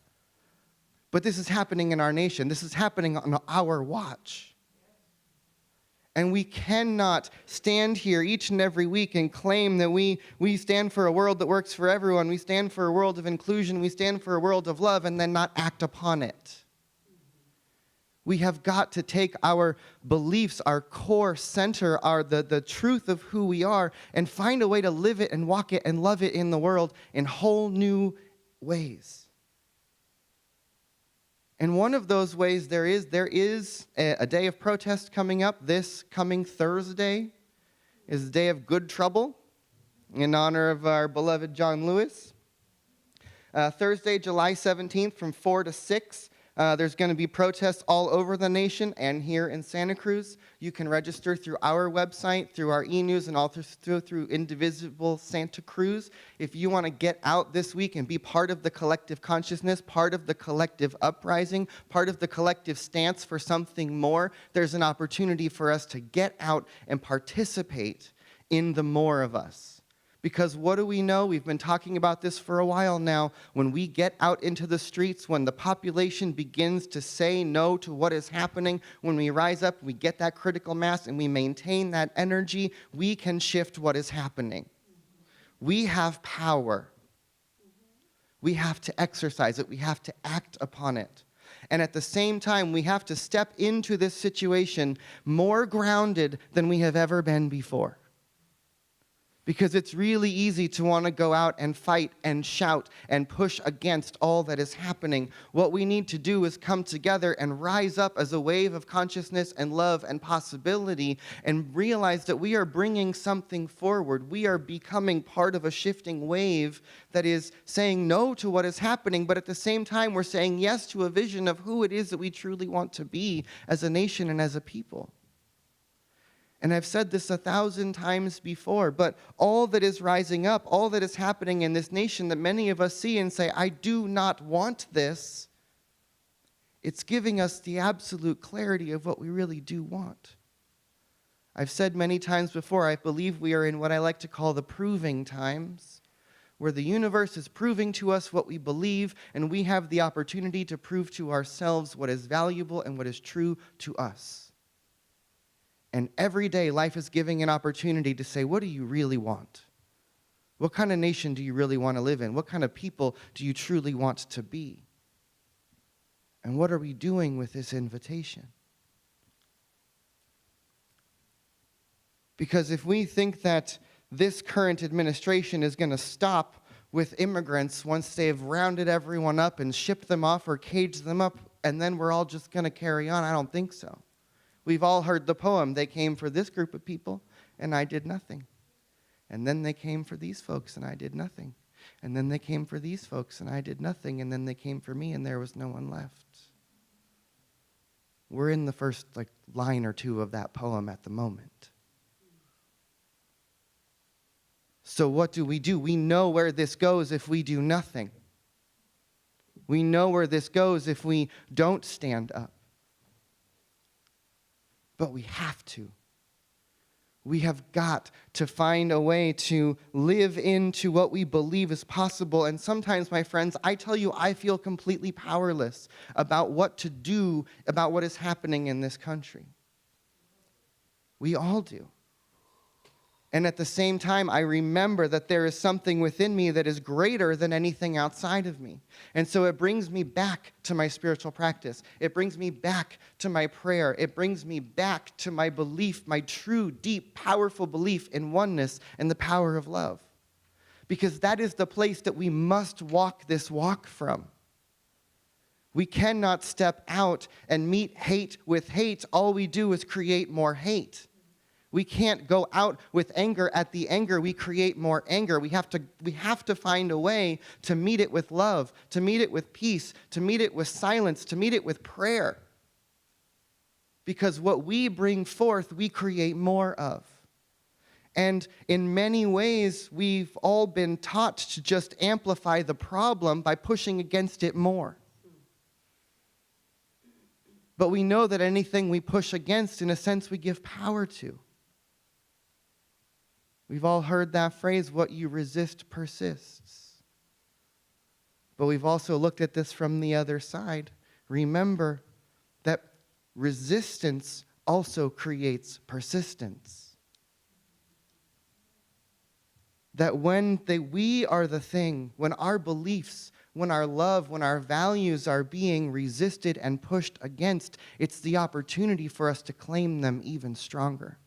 But this is happening in our nation. This is happening on our watch. And we cannot stand here each and every week and claim that we stand for a world that works for everyone. We stand for a world of inclusion. We stand for a world of love and then not act upon it. We have got to take our beliefs, our core center, the truth of who we are, and find a way to live it and walk it and love it in the world in whole new ways. And one of those ways there is a day of protest coming up. This coming Thursday is the day of good trouble in honor of our beloved John Lewis. Thursday, July 17th from 4 to 6. There's going to be protests all over the nation and here in Santa Cruz. You can register through our website, through our e-news, and all through Indivisible Santa Cruz. If you want to get out this week and be part of the collective consciousness, part of the collective uprising, part of the collective stance for something more, there's an opportunity for us to get out and participate in the more of us. Because what do we know? We've been talking about this for a while now. When we get out into the streets, when the population begins to say no to what is happening, when we rise up, we get that critical mass, and we maintain that energy, we can shift what is happening. We have power. We have to exercise it. We have to act upon it. And at the same time, we have to step into this situation more grounded than we have ever been before. Because it's really easy to want to go out and fight and shout and push against all that is happening. What we need to do is come together and rise up as a wave of consciousness and love and possibility and realize that we are bringing something forward. We are becoming part of a shifting wave that is saying no to what is happening, but at the same time, we're saying yes to a vision of who it is that we truly want to be as a nation and as a people. And I've said this 1,000 times before, but all that is rising up, all that is happening in this nation that many of us see and say, I do not want this, it's giving us the absolute clarity of what we really do want. I've said many times before, I believe we are in what I like to call the proving times, where the universe is proving to us what we believe, and we have the opportunity to prove to ourselves what is valuable and what is true to us. And every day, life is giving an opportunity to say, what do you really want? What kind of nation do you really want to live in? What kind of people do you truly want to be? And what are we doing with this invitation? Because if we think that this current administration is going to stop with immigrants once they've rounded everyone up and shipped them off or caged them up, and then we're all just going to carry on, I don't think so. We've all heard the poem, they came for this group of people, and I did nothing. And then they came for these folks, and I did nothing. And then they came for these folks, and I did nothing. And then they came for me, and there was no one left. We're in the first line or two of that poem at the moment. So what do? We know where this goes if we do nothing. We know where this goes if we don't stand up. But we have to. We have got to find a way to live into what we believe is possible. And sometimes, my friends, I tell you, I feel completely powerless about what to do about what is happening in this country. We all do. And at the same time, I remember that there is something within me that is greater than anything outside of me. And so it brings me back to my spiritual practice. It brings me back to my prayer. It brings me back to my belief, my true, deep, powerful belief in oneness and the power of love. Because that is the place that we must walk this walk from. We cannot step out and meet hate with hate. All we do is create more hate. We can't go out with anger at the anger. We create more anger. We have to find a way to meet it with love, to meet it with peace, to meet it with silence, to meet it with prayer. Because what we bring forth, we create more of. And in many ways, we've all been taught to just amplify the problem by pushing against it more. But we know that anything we push against, in a sense, we give power to. We've all heard that phrase, what you resist persists. But we've also looked at this from the other side. Remember that resistance also creates persistence. That when we are the thing, when our beliefs, when our love, when our values are being resisted and pushed against, it's the opportunity for us to claim them even stronger.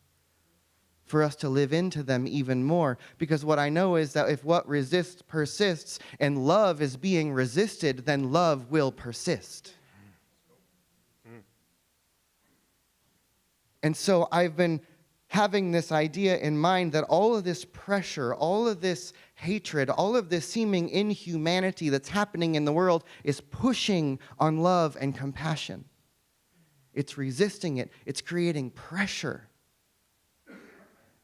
For us to live into them even more. Because what I know is that if what resists persists and love is being resisted, then love will persist. And so I've been having this idea in mind that all of this pressure, all of this hatred, all of this seeming inhumanity that's happening in the world is pushing on love and compassion. It's resisting it. It's creating pressure.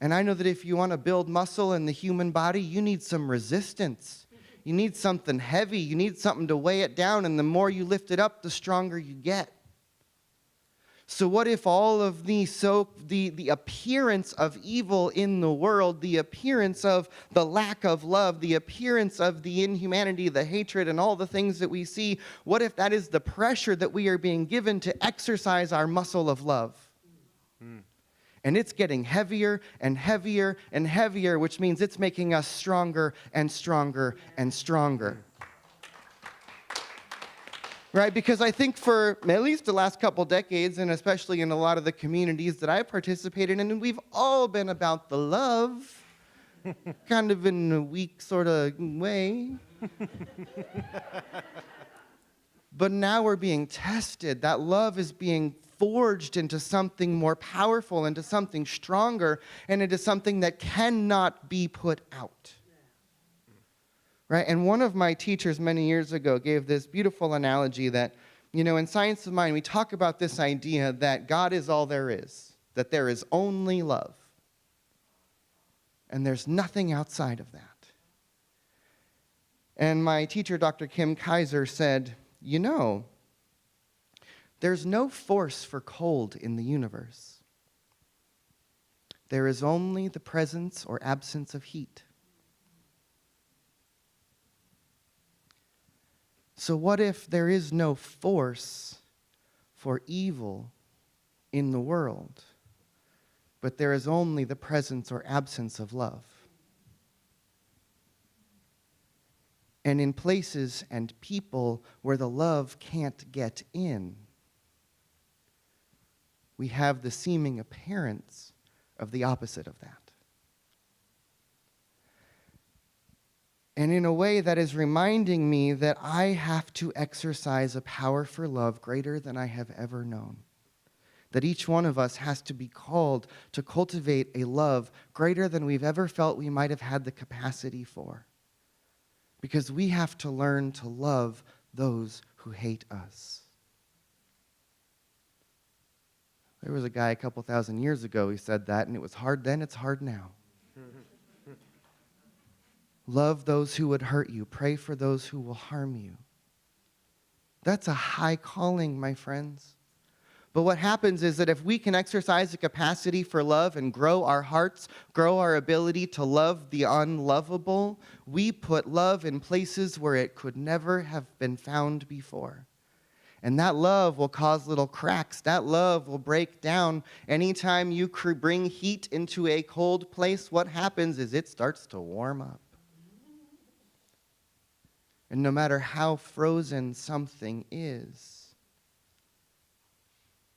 And I know that if you want to build muscle in the human body, you need some resistance. You need something heavy. You need something to weigh it down. And the more you lift it up, the stronger you get. So what if all of the appearance of evil in the world, the appearance of the lack of love, the appearance of the inhumanity, the hatred, and all the things that we see, what if that is the pressure that we are being given to exercise our muscle of love? And it's getting heavier and heavier and heavier, which means it's making us stronger and stronger and stronger. Right? Because I think for at least the last couple decades, and especially in a lot of the communities that I participated in, we've all been about the love, kind of in a weak sort of way. But now we're being tested. That love is being forged into something more powerful, into something stronger, and into something that cannot be put out. Right? And one of my teachers many years ago gave this beautiful analogy that, in Science of Mind, we talk about this idea that God is all there is, that there is only love. And there's nothing outside of that. And my teacher, Dr. Kim Kaiser, said, there's no force for cold in the universe. There is only the presence or absence of heat. So what if there is no force for evil in the world, but there is only the presence or absence of love? And in places and people where the love can't get in, we have the seeming appearance of the opposite of that. And in a way that is reminding me that I have to exercise a power for love greater than I have ever known. That each one of us has to be called to cultivate a love greater than we've ever felt we might have had the capacity for. Because we have to learn to love those who hate us. There was a guy a couple thousand years ago who said that, and it was hard then, it's hard now. Love those who would hurt you. Pray for those who will harm you. That's a high calling, my friends. But what happens is that if we can exercise the capacity for love and grow our hearts, grow our ability to love the unlovable, we put love in places where it could never have been found before. And that love will cause little cracks. That love will break down. Anytime you bring heat into a cold place, what happens is it starts to warm up. And no matter how frozen something is,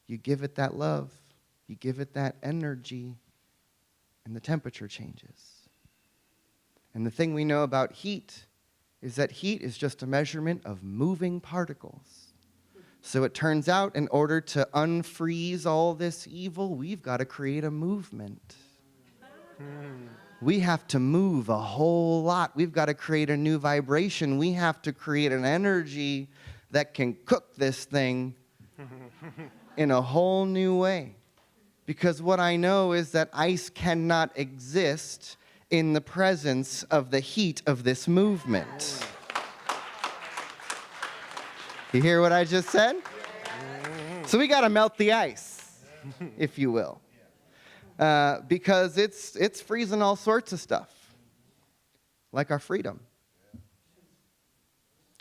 you give it that love, you give it that energy, and the temperature changes. And the thing we know about heat is that heat is just a measurement of moving particles. So it turns out, in order to unfreeze all this evil, we've got to create a movement. We have to move a whole lot. We've got to create a new vibration. We have to create an energy that can cook this thing in a whole new way. Because what I know is that ice cannot exist in the presence of the heat of this movement. You hear what I just said? So we got to melt the ice, if you will. Because it's freezing all sorts of stuff, like our freedom.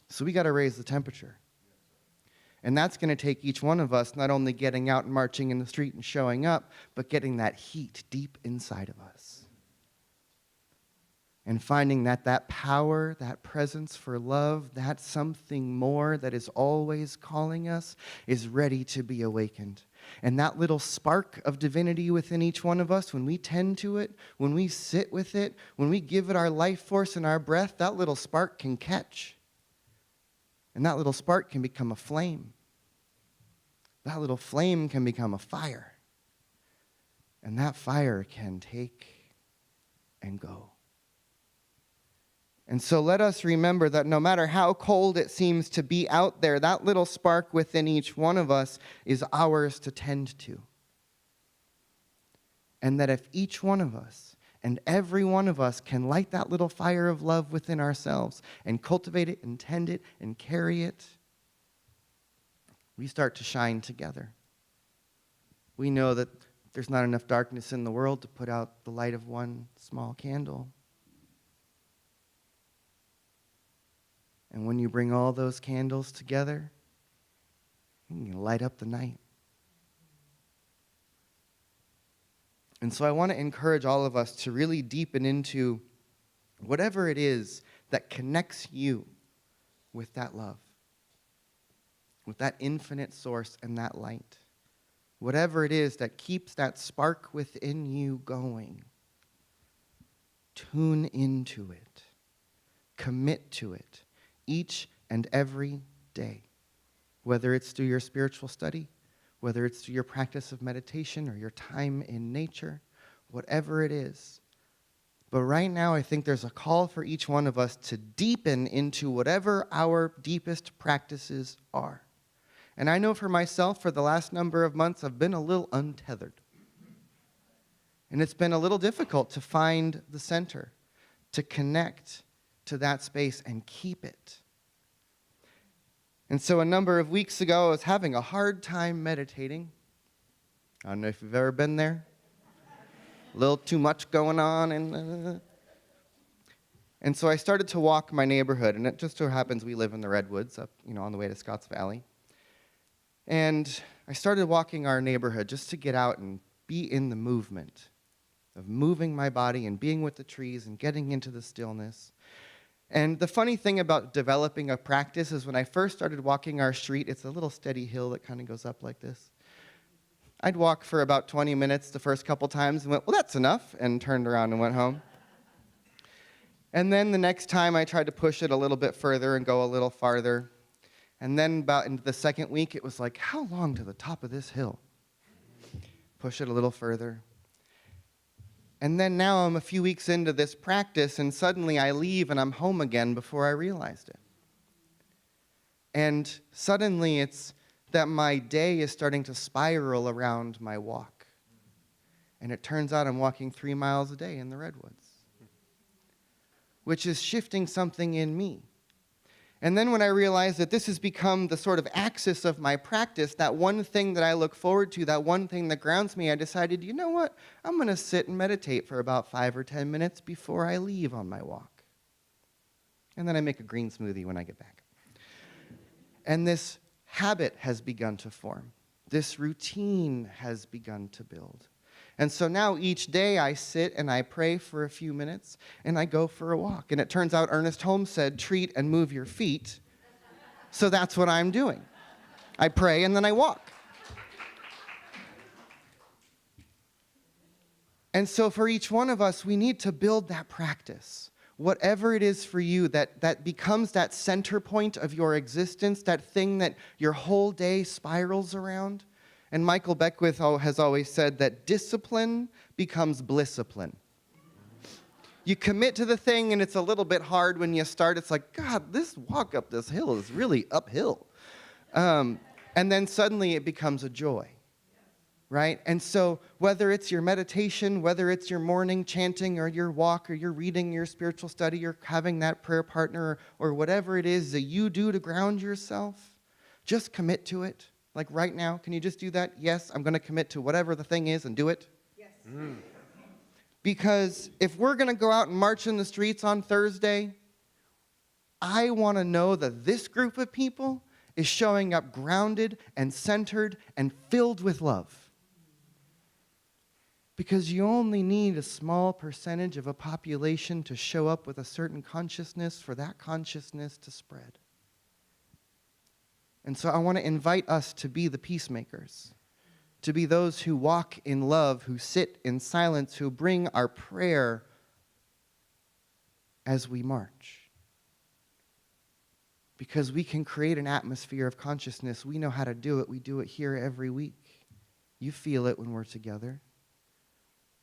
So we got to raise the temperature. And that's going to take each one of us not only getting out and marching in the street and showing up, but getting that heat deep inside of us. And finding that power, that presence for love, that something more that is always calling us is ready to be awakened. And that little spark of divinity within each one of us, when we tend to it, when we sit with it, when we give it our life force and our breath, that little spark can catch. And that little spark can become a flame. That little flame can become a fire. And that fire can take and go. And so let us remember that no matter how cold it seems to be out there, that little spark within each one of us is ours to tend to. And that if each one of us and every one of us can light that little fire of love within ourselves and cultivate it and tend it and carry it, we start to shine together. We know that there's not enough darkness in the world to put out the light of one small candle. And when you bring all those candles together, you can light up the night. And so I want to encourage all of us to really deepen into whatever it is that connects you with that love. with that infinite source and that light. Whatever it is that keeps that spark within you going, tune into it. Commit to it each and every day. Whether it's through your spiritual study, whether it's through your practice of meditation or your time in nature, whatever it is. But right now, I think there's a call for each one of us to deepen into whatever our deepest practices are. And I know for myself, for the last number of months, I've been a little untethered. And it's been a little difficult to find the center, to connect to that space and keep it. And so a number of weeks ago, I was having a hard time meditating. I don't know if you've ever been there. A little too much going on. And so I started to walk my neighborhood. And it just so happens we live in the Redwoods, up, on the way to Scotts Valley. And I started walking our neighborhood just to get out and be in the movement of moving my body and being with the trees and getting into the stillness. And the funny thing about developing a practice is when I first started walking our street, it's a little steady hill that kind of goes up like this. I'd walk for about 20 minutes the first couple times and went, well, that's enough, and turned around and went home. And then the next time I tried to push it a little bit further and go a little farther. And then about into the second week, it was like, how long to the top of this hill? Push it a little further. And then now I'm a few weeks into this practice, and suddenly I leave and I'm home again before I realized it. And suddenly it's that my day is starting to spiral around my walk. And it turns out I'm walking 3 miles a day in the Redwoods, which is shifting something in me. And then when I realized that this has become the sort of axis of my practice, that one thing that I look forward to, that one thing that grounds me, I decided, you know what? I'm going to sit and meditate for about 5 or 10 minutes before I leave on my walk. And then I make a green smoothie when I get back. And this habit has begun to form. This routine has begun to build. And so now each day I sit and I pray for a few minutes and I go for a walk. And it turns out Ernest Holmes said, treat and move your feet. So that's what I'm doing. I pray and then I walk. And so for each one of us, we need to build that practice. Whatever it is for you that becomes that center point of your existence, that thing that your whole day spirals around. And Michael Beckwith has always said that discipline becomes blisscipline. You commit to the thing, and it's a little bit hard when you start. It's like, God, this walk up this hill is really uphill. And then suddenly it becomes a joy, right? And so whether it's your meditation, whether it's your morning chanting or your walk or your reading, your spiritual study, or having that prayer partner or whatever it is that you do to ground yourself, just commit to it. Like right now, can you just do that? Yes, I'm going to commit to whatever the thing is and do it. Yes. Because if we're going to go out and march in the streets on Thursday, I want to know that this group of people is showing up grounded and centered and filled with love. Because you only need a small percentage of a population to show up with a certain consciousness for that consciousness to spread. And so I want to invite us to be the peacemakers, to be those who walk in love, who sit in silence, who bring our prayer as we march. Because we can create an atmosphere of consciousness. We know how to do it. We do it here every week. You feel it when we're together.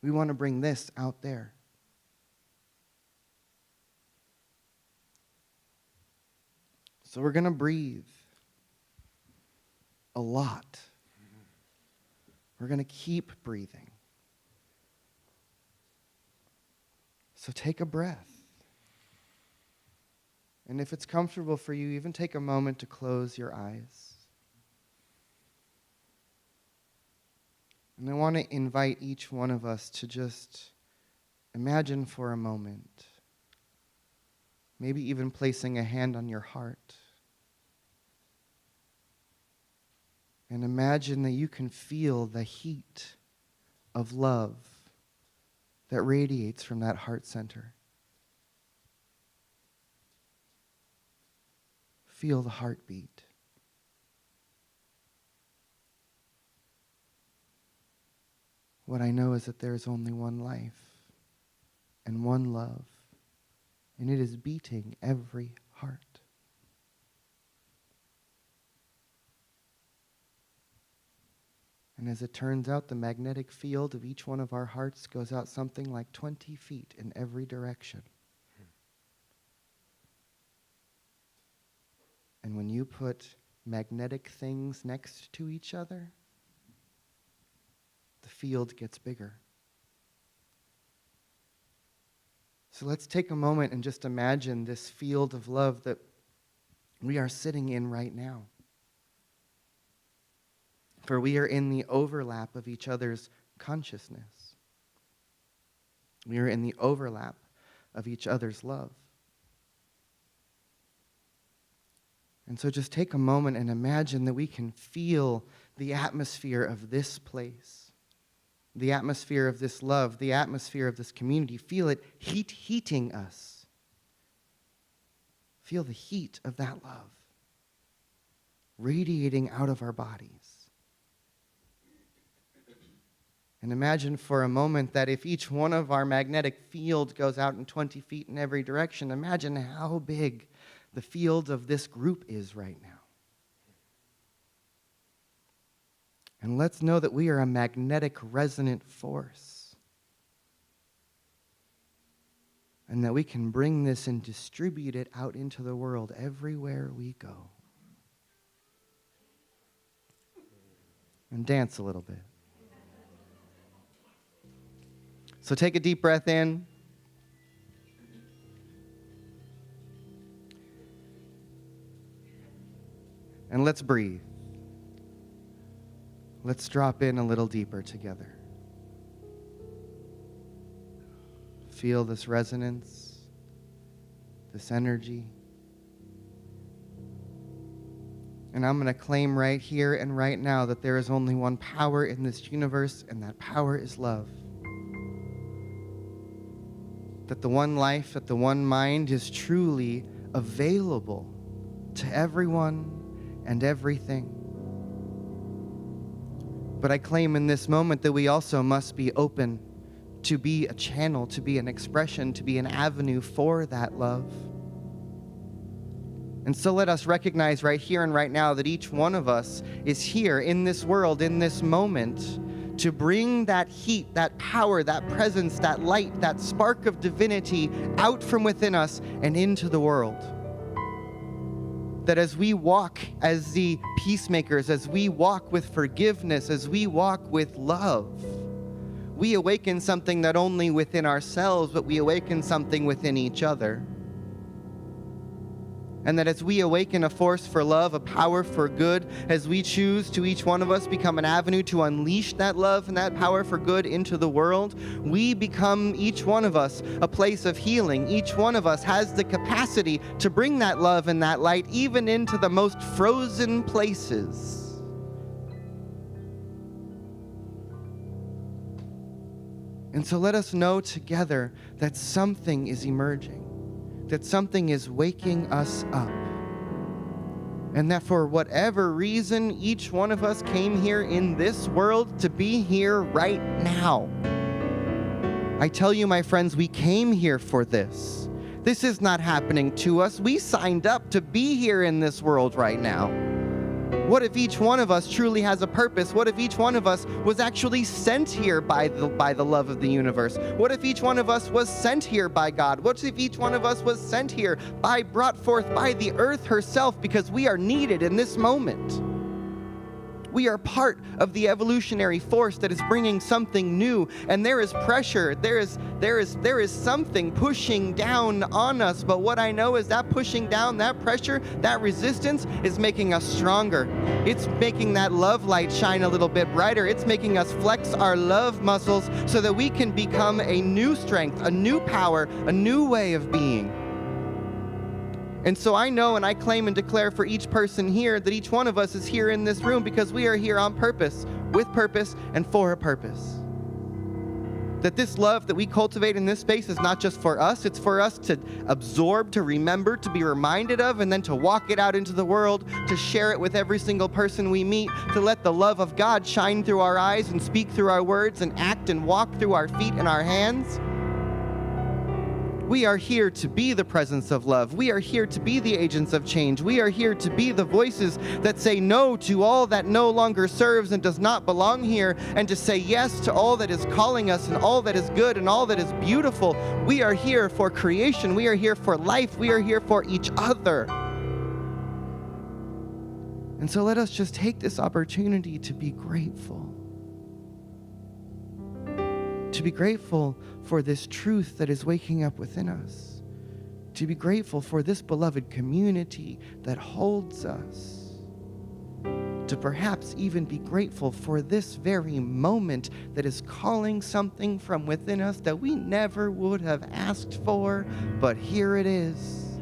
We want to bring this out there. So we're going to breathe a lot. We're going to keep breathing. So take a breath. And if it's comfortable for you, even take a moment to close your eyes. And I want to invite each one of us to just imagine for a moment, maybe even placing a hand on your heart. And imagine that you can feel the heat of love that radiates from that heart center. Feel the heartbeat. What I know is that there is only one life and one love, and it is beating every heart. And as it turns out, the magnetic field of each one of our hearts goes out something like 20 feet in every direction. And when you put magnetic things next to each other, the field gets bigger. So let's take a moment and just imagine this field of love that we are sitting in right now. For we are in the overlap of each other's consciousness. We are in the overlap of each other's love. And so just take a moment and imagine that we can feel the atmosphere of this place, the atmosphere of this love, the atmosphere of this community. Feel it heating us. Feel the heat of that love radiating out of our bodies. And imagine for a moment that if each one of our magnetic field goes out in 20 feet in every direction, imagine how big the field of this group is right now. And let's know that we are a magnetic resonant force. And that we can bring this and distribute it out into the world everywhere we go. And dance a little bit. So take a deep breath in. And let's breathe. Let's drop in a little deeper together. Feel this resonance, this energy. And I'm going to claim right here and right now that there is only one power in this universe, and that power is love. That the one life, that the one mind is truly available to everyone and everything. But I claim in this moment that we also must be open to be a channel, to be an expression, to be an avenue for that love. And so let us recognize right here and right now that each one of us is here in this world, in this moment, to bring that heat, that power, that presence, that light, that spark of divinity out from within us and into the world. That as we walk as the peacemakers, as we walk with forgiveness, as we walk with love, we awaken something not only within ourselves, but we awaken something within each other. And that as we awaken a force for love, a power for good, as we choose to each one of us become an avenue to unleash that love and that power for good into the world, we become, each one of us, a place of healing. Each one of us has the capacity to bring that love and that light even into the most frozen places. And so let us know together that something is emerging, that something is waking us up. And that for whatever reason, each one of us came here in this world to be here right now. I tell you, my friends, we came here for this. This is not happening to us. We signed up to be here in this world right now. What if each one of us truly has a purpose? What if each one of us was actually sent here by the love of the universe? What if each one of us was sent here by God? What if each one of us was sent here brought forth by the earth herself, because we are needed in this moment? We are part of the evolutionary force that is bringing something new, and there is pressure. There is something pushing down on us. But what I know is that pushing down, that pressure, that resistance is making us stronger. It's making that love light shine a little bit brighter. It's making us flex our love muscles so that we can become a new strength, a new power, a new way of being. And so I know and I claim and declare for each person here that each one of us is here in this room because we are here on purpose, with purpose, and for a purpose. That this love that we cultivate in this space is not just for us, it's for us to absorb, to remember, to be reminded of, and then to walk it out into the world, to share it with every single person we meet, to let the love of God shine through our eyes and speak through our words and act and walk through our feet and our hands. We are here to be the presence of love. We are here to be the agents of change. We are here to be the voices that say no to all that no longer serves and does not belong here, and to say yes to all that is calling us and all that is good and all that is beautiful. We are here for creation. We are here for life. We are here for each other. And so let us just take this opportunity to be grateful. To be grateful for this truth that is waking up within us. To be grateful for this beloved community that holds us. To perhaps even be grateful for this very moment that is calling something from within us that we never would have asked for, but here it is.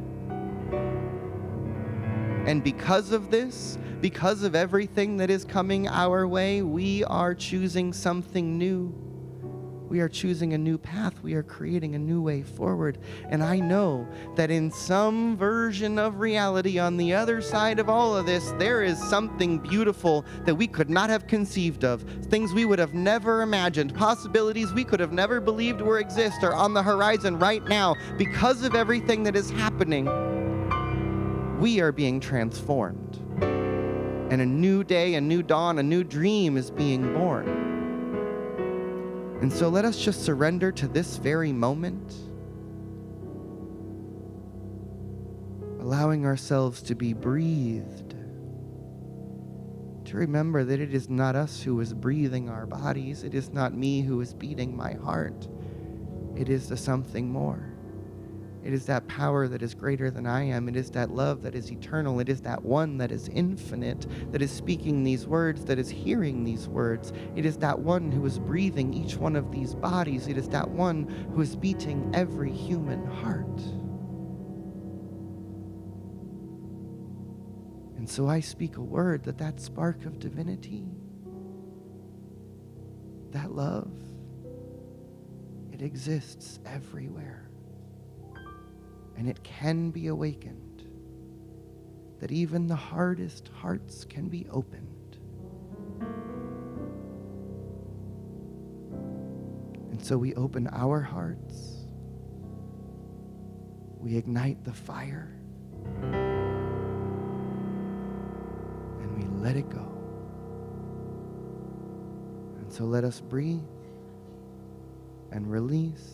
And because of this, because of everything that is coming our way, we are choosing something new. We are choosing a new path. We are creating a new way forward. And I know that in some version of reality on the other side of all of this, there is something beautiful that we could not have conceived of. Things we would have never imagined. Possibilities we could have never believed were exist are on the horizon right now. Because of everything that is happening, we are being transformed. And a new day, a new dawn, a new dream is being born. And so let us just surrender to this very moment, allowing ourselves to be breathed, to remember that it is not us who is breathing our bodies, it is not me who is beating my heart, it is the something more. It is that power that is greater than I am. It is that love that is eternal. It is that one that is infinite, that is speaking these words, that is hearing these words. It is that one who is breathing each one of these bodies. It is that one who is beating every human heart. And so I speak a word that spark of divinity, that love, it exists everywhere. And it can be awakened, that even the hardest hearts can be opened. And so we open our hearts, we ignite the fire, and we let it go. And so let us breathe and release.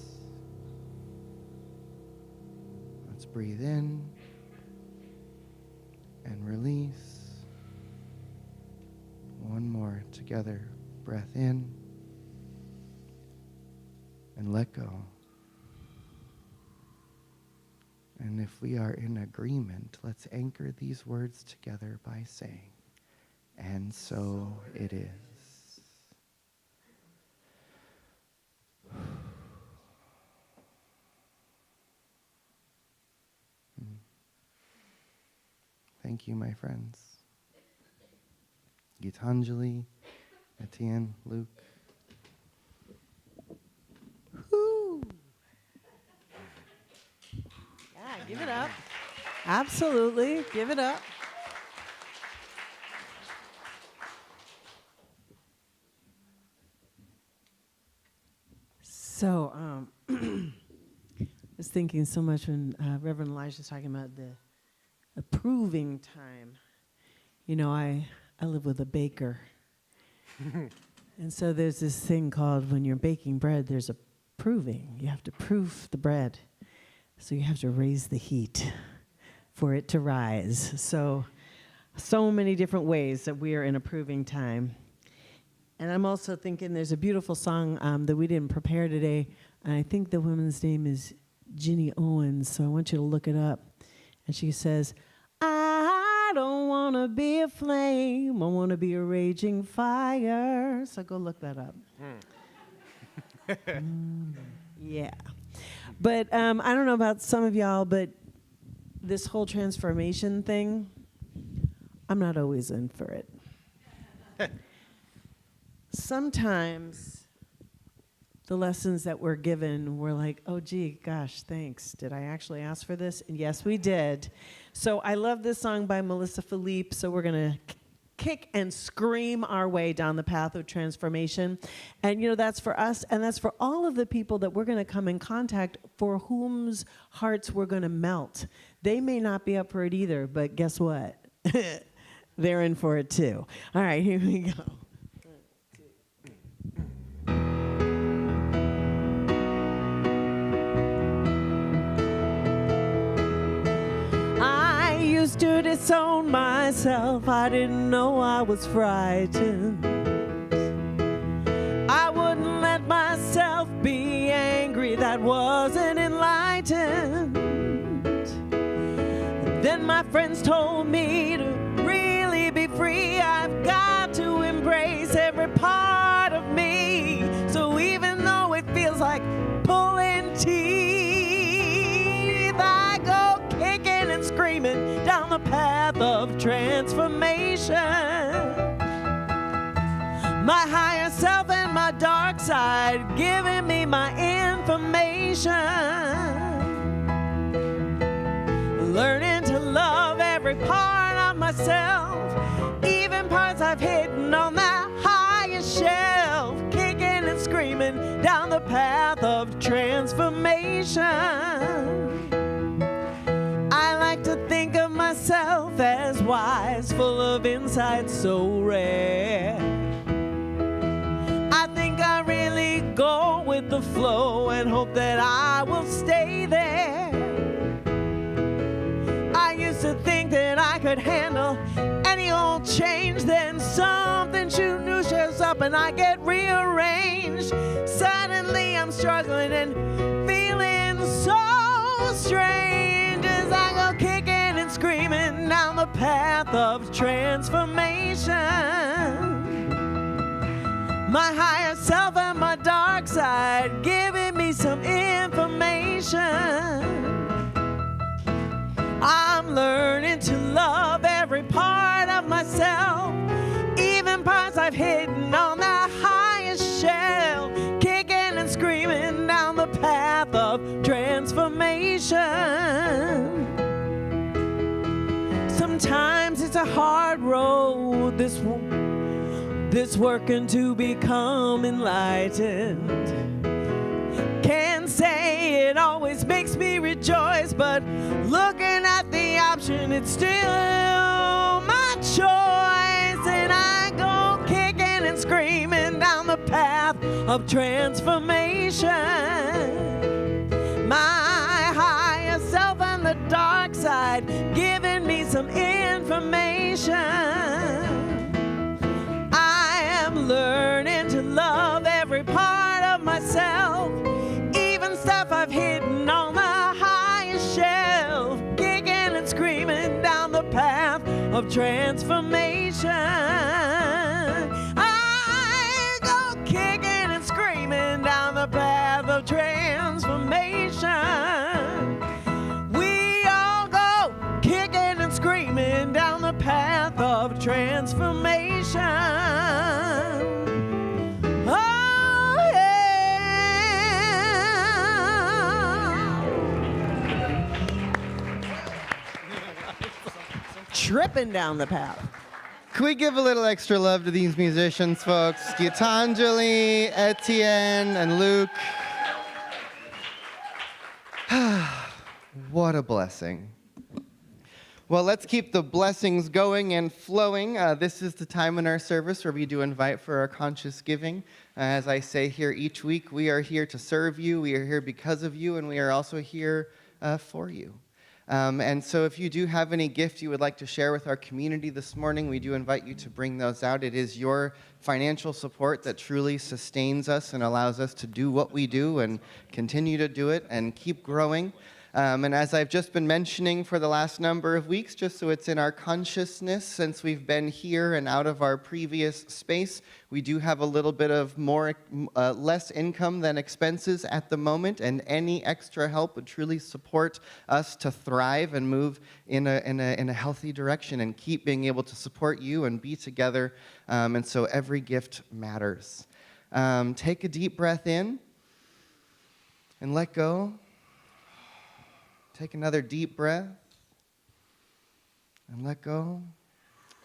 Breathe in and release. One more together. Breath in and let go. And if we are in agreement, let's anchor these words together by saying, and so it is. Thank you, my friends. Gitanjali, Etienne, Luke. Woo. Yeah, give it up. Absolutely, give it up. So, I was thinking so much when Reverend Elisha was talking about the approving time. You know, I live with a baker. And so there's this thing called when you're baking bread, there's a proving. You have to proof the bread. So you have to raise the heat for it to rise. So many different ways that we are in a proving time. And I'm also thinking there's a beautiful song that we didn't prepare today. And I think the woman's name is Ginny Owens. So I want you to look it up. And she says, I don't want to be a flame. I want to be a raging fire. So go look that up. Yeah. But I don't know about some of y'all, but this whole transformation thing, I'm not always in for it. Sometimes the lessons that we're given, we're like, oh, gee, gosh, thanks. Did I actually ask for this? And yes, we did. So I love this song by Melissa Philippe. So we're going to kick and scream our way down the path of transformation. And, that's for us, and that's for all of the people that we're going to come in contact for whom's hearts we're going to melt. They may not be up for it either, but guess what? They're in for it too. All right, here we go. I used to disown myself. I didn't know I was frightened. I wouldn't let myself be angry. That wasn't enlightened. Then my friends told me to really be free. I've got to embrace every part of me. So even though it feels like pulling teeth, I go kicking and screaming down the path of transformation. My higher self and my dark side giving me my information. Learning to love every part of myself, even parts I've hidden on that highest shelf, kicking and screaming down the path of transformation. I like to think of myself as wise, full of insight so rare. I think I really go with the flow and hope that I will stay there. I used to think that I could handle any old change, then something new shows up and I get rearranged. Suddenly I'm struggling and feeling so strange as I go kicking and screaming down the path of transformation. My higher self and my dark side giving me some information. I'm learning to love every part of myself, even parts I've hidden on the highest shelf, kicking and screaming down the path of transformation. Sometimes it's a hard road, this working to become enlightened. Can't say it always makes me rejoice, but looking at the option, it's still my choice. And I go kicking and screaming down the path of transformation. My higher self and the dark side giving me some information. I am learning to love every part of myself, even stuff I've hidden on the highest shelf, kicking and screaming down the path of transformation. I go kicking and screaming down the path of transformation. We all go kicking and screaming down the path of transformation. Tripping down the path. Can we give a little extra love to these musicians, folks? Gitanjali, Etienne, and Luke. What a blessing. Well, let's keep the blessings going and flowing. This is the time in our service where we do invite for our conscious giving. As I say here each week, we are here to serve you, we are here because of you, and we are also here for you. And so if you do have any gift you would like to share with our community this morning, we do invite you to bring those out. It is your financial support that truly sustains us and allows us to do what we do and continue to do it and keep growing. And as I've just been mentioning for the last number of weeks, just so it's in our consciousness since we've been here and out of our previous space, we do have a little bit of less income than expenses at the moment, and any extra help would truly support us to thrive and move in a healthy direction and keep being able to support you and be together. And so every gift matters. Take a deep breath in. and let go. Take another deep breath and let go.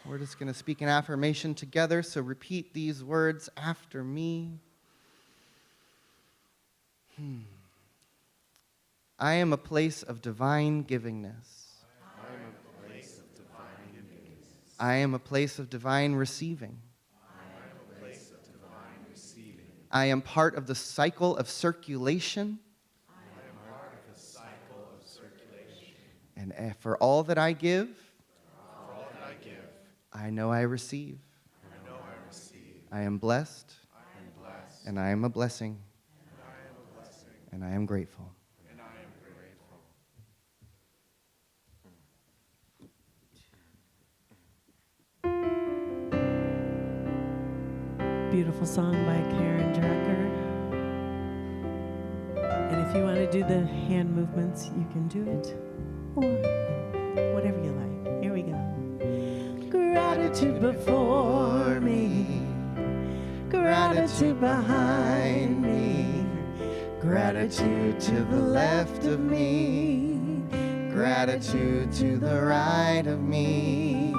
We're just going to speak an affirmation together, so repeat these words after me. I am a place of divine givingness. I am a place of divine receiving. I am part of the cycle of circulation. And for all that I give, I know I receive. I am blessed. And I am a blessing. And I am grateful. Beautiful song by Karen Drucker. And if you want to do the hand movements, you can do it. Or whatever you like. Here we go. Gratitude before me. Gratitude behind me. Gratitude to the left of me. Gratitude to the right of me.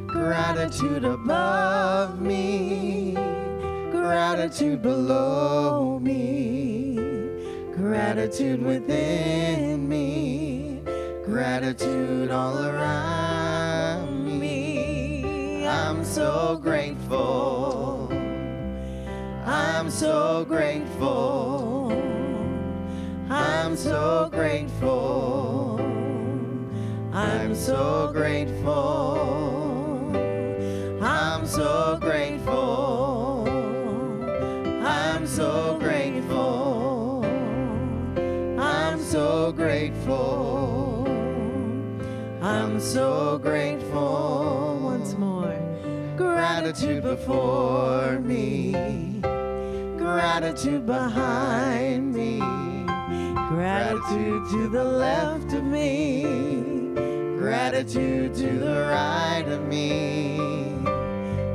Gratitude above me. Gratitude below me. Gratitude within me. Gratitude all around me. I'm so grateful. I'm so grateful. I'm so grateful. I'm so grateful. I'm so grateful. I'm so grateful. I'm so grateful. I'm so grateful. Once more. Gratitude before me. Gratitude behind me. Gratitude to the left of me. Gratitude to the right of me.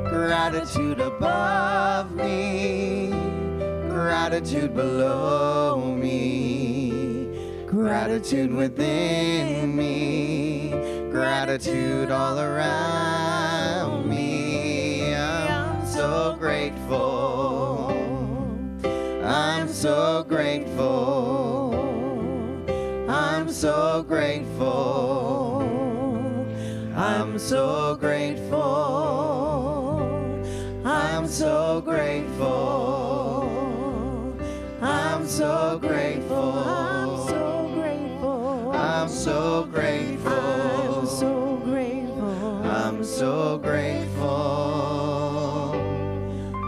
Gratitude above me. Gratitude below me. Gratitude within me. Gratitude all around me. I'm so grateful. I'm so grateful. I'm so grateful. I'm so grateful. I'm so grateful. I'm so grateful. I'm so grateful. I'm so grateful. I'm so grateful. I'm so grateful.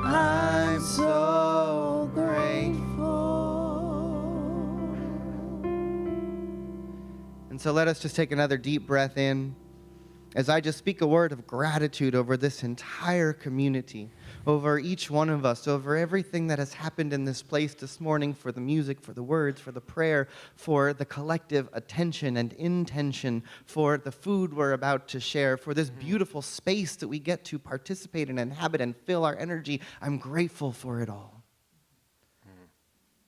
I'm so grateful. And so let us just take another deep breath in as I just speak a word of gratitude over this entire community, over each one of us, over everything that has happened in this place this morning, for the music, for the words, for the prayer, for the collective attention and intention, for the food we're about to share, for this beautiful space that we get to participate and inhabit and fill our energy. I'm grateful for it all.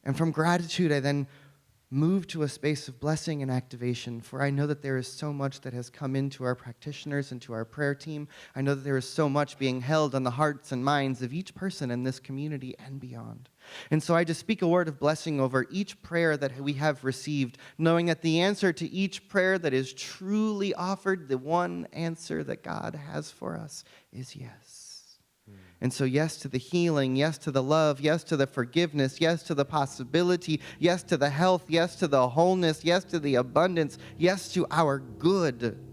And from gratitude, I then move to a space of blessing and activation, for I know that there is so much that has come into our practitioners and to our prayer team. I know that there is so much being held on the hearts and minds of each person in this community and beyond. And so I just speak a word of blessing over each prayer that we have received, knowing that the answer to each prayer that is truly offered, the one answer that God has for us, is yes. And so yes to the healing, yes to the love, yes to the forgiveness, yes to the possibility, yes to the health, yes to the wholeness, yes to the abundance, yes to our good.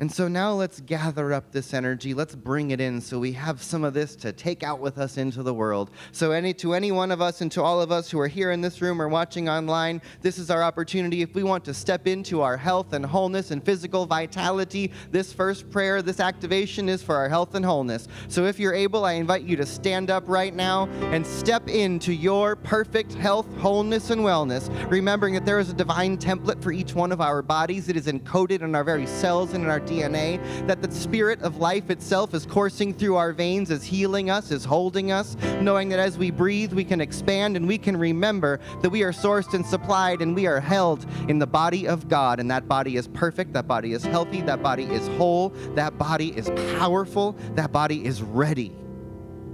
And so now let's gather up this energy. Let's bring it in so we have some of this to take out with us into the world. So to any one of us and to all of us who are here in this room or watching online, this is our opportunity. If we want to step into our health and wholeness and physical vitality, this first prayer, this activation is for our health and wholeness. So if you're able, I invite you to stand up right now and step into your perfect health, wholeness, and wellness, remembering that there is a divine template for each one of our bodies. It is encoded in our very cells and in our DNA, that the spirit of life itself is coursing through our veins, is healing us, is holding us, knowing that as we breathe, we can expand and we can remember that we are sourced and supplied and we are held in the body of God. And that body is perfect, that body is healthy, that body is whole, that body is powerful, that body is ready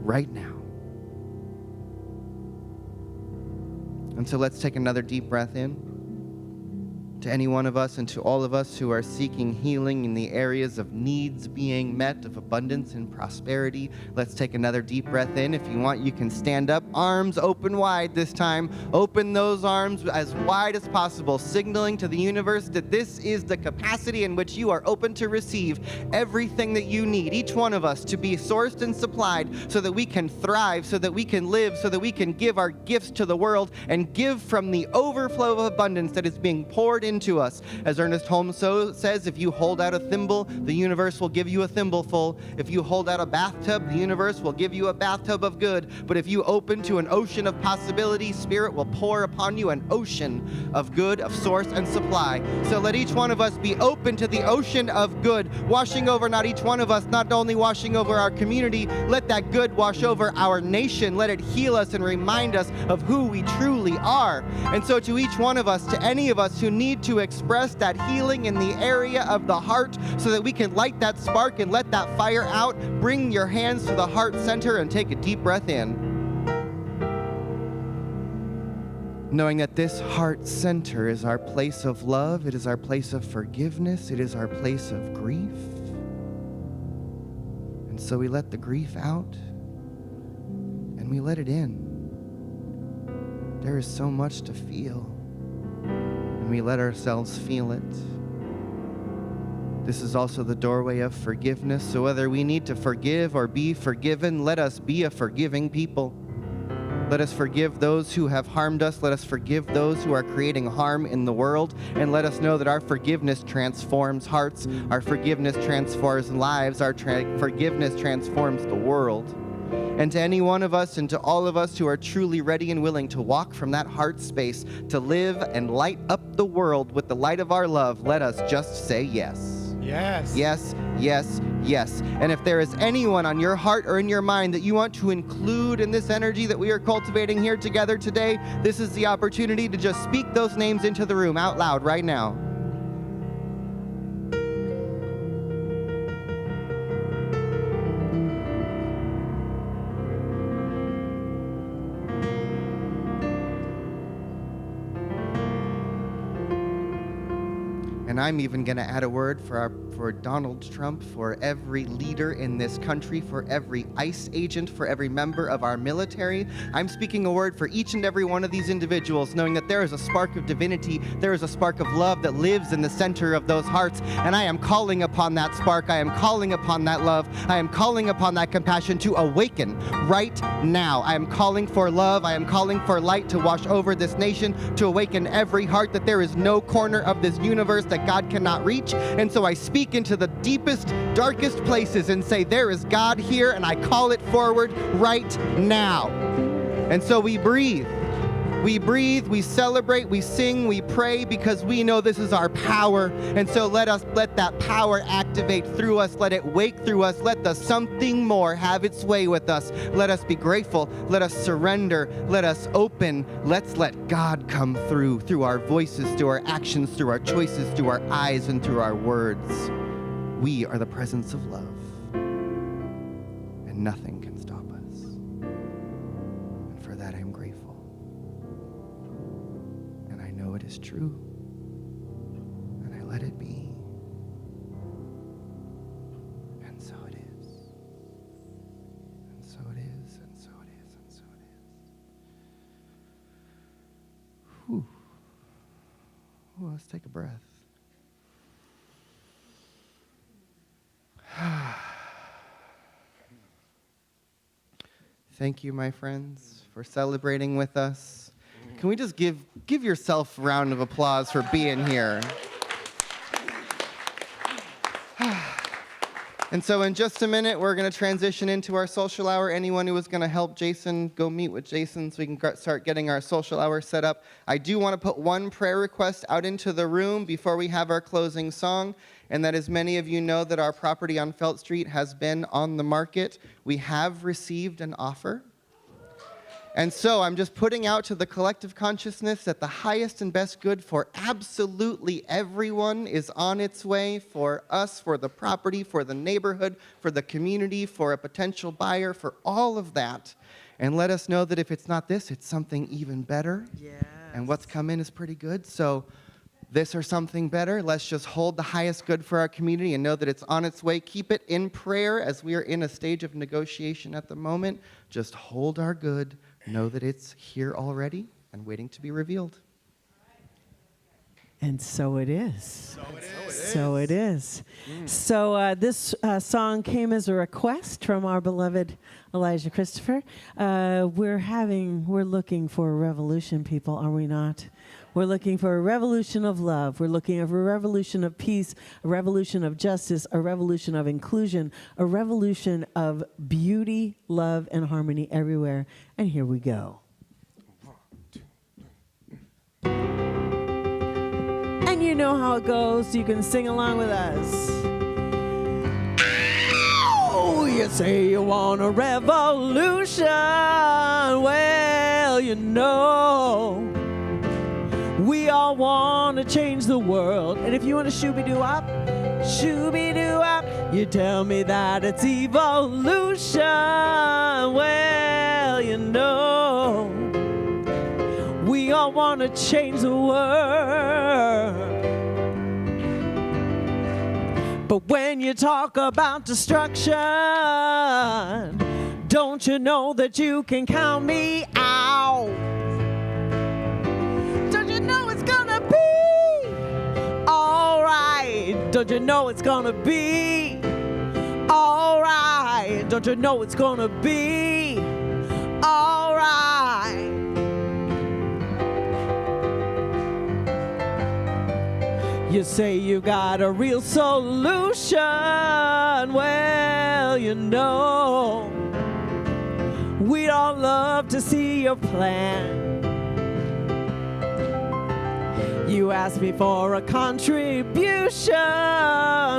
right now. And so let's take another deep breath in. To any one of us and to all of us who are seeking healing in the areas of needs being met, of abundance and prosperity, let's take another deep breath in. If you want, you can stand up, arms open wide this time. Open those arms as wide as possible, signaling to the universe that this is the capacity in which you are open to receive everything that you need, each one of us, to be sourced and supplied so that we can thrive, so that we can live, so that we can give our gifts to the world and give from the overflow of abundance that is being poured into us. As Ernest Holmes says, if you hold out a thimble, the universe will give you a thimbleful. If you hold out a bathtub, the universe will give you a bathtub of good. But if you open to an ocean of possibility, Spirit will pour upon you an ocean of good, of source and supply. So let each one of us be open to the ocean of good, washing over not each one of us, not only washing over our community, let that good wash over our nation. Let it heal us and remind us of who we truly are. And so to each one of us, to any of us who need to express that healing in the area of the heart so that we can light that spark and let that fire out, bring your hands to the heart center and take a deep breath in. Knowing that this heart center is our place of love, it is our place of forgiveness, it is our place of grief. And so we let the grief out and we let it in. There is so much to feel. We let ourselves feel it. This is also the doorway of forgiveness. So whether we need to forgive or be forgiven, let us be a forgiving people. Let us forgive those who have harmed us. Let us forgive those who are creating harm in the world. And let us know that our forgiveness transforms hearts. Our forgiveness transforms lives. Our forgiveness transforms the world. And to any one of us and to all of us who are truly ready and willing to walk from that heart space to live and light up the world with the light of our love, let us just say yes. Yes. Yes, yes, yes. And if there is anyone on your heart or in your mind that you want to include in this energy that we are cultivating here together today, this is the opportunity to just speak those names into the room out loud right now. And I'm even going to add a word for Donald Trump, for every leader in this country, for every ICE agent, for every member of our military. I'm speaking a word for each and every one of these individuals, knowing that there is a spark of divinity, there is a spark of love that lives in the center of those hearts. And I am calling upon that spark. I am calling upon that love. I am calling upon that compassion to awaken right now. I am calling for love. I am calling for light to wash over this nation, to awaken every heart, that there is no corner of this universe that God cannot reach. And so I speak into the deepest, darkest places and say, there is God here, and I call it forward right now. And so we breathe, we celebrate, we sing, we pray, because we know this is our power. And so let that power activate through us, let it wake through us, let the something more have its way with us. Let us be grateful, let us surrender, let us open, let's let God come through our voices, through our actions, through our choices, through our eyes, and through our words. We are the presence of love, and nothing can stop us. And for that, I'm grateful. And I know it is true, and I let it be. And so it is. And so it is, and so it is, and so it is. Whew. Well, let's take a breath. Thank you, my friends, for celebrating with us. Can we just give yourself a round of applause for being here? And so in just a minute, we're going to transition into our social hour. Anyone who was going to help Jason, go meet with Jason so we can start getting our social hour set up. I do want to put one prayer request out into the room before we have our closing song, and that is many of you know that our property on Felt Street has been on the market. We have received an offer. And so I'm just putting out to the collective consciousness that the highest and best good for absolutely everyone is on its way, for us, for the property, for the neighborhood, for the community, for a potential buyer, for all of that. And let us know that if it's not this, it's something even better. Yes. And what's come in is pretty good. So this or something better, let's just hold the highest good for our community and know that it's on its way. Keep it in prayer as we are in a stage of negotiation at the moment. Just hold our good. Know that it's here already and waiting to be revealed. And so it is. So it is. So this song came as a request from our beloved Elijah Christopher. We're looking for a revolution, people, are we not? We're looking for a revolution of love. We're looking for a revolution of peace, a revolution of justice, a revolution of inclusion, a revolution of beauty, love, and harmony everywhere. And here we go. And you know how it goes. You can sing along with us. Oh, you say you want a revolution. Well, you know, we all want to change the world. And if you want to shooby-doo-up, you tell me that it's evolution. Well, you know, we all want to change the world. But when you talk about destruction, don't you know that you can count me out? Don't you know it's gonna be alright? Don't you know it's gonna be alright? Don't you know it's gonna be alright? You say you got a real solution. Well, you know, we'd all love to see your plan. You asked me for a contribution.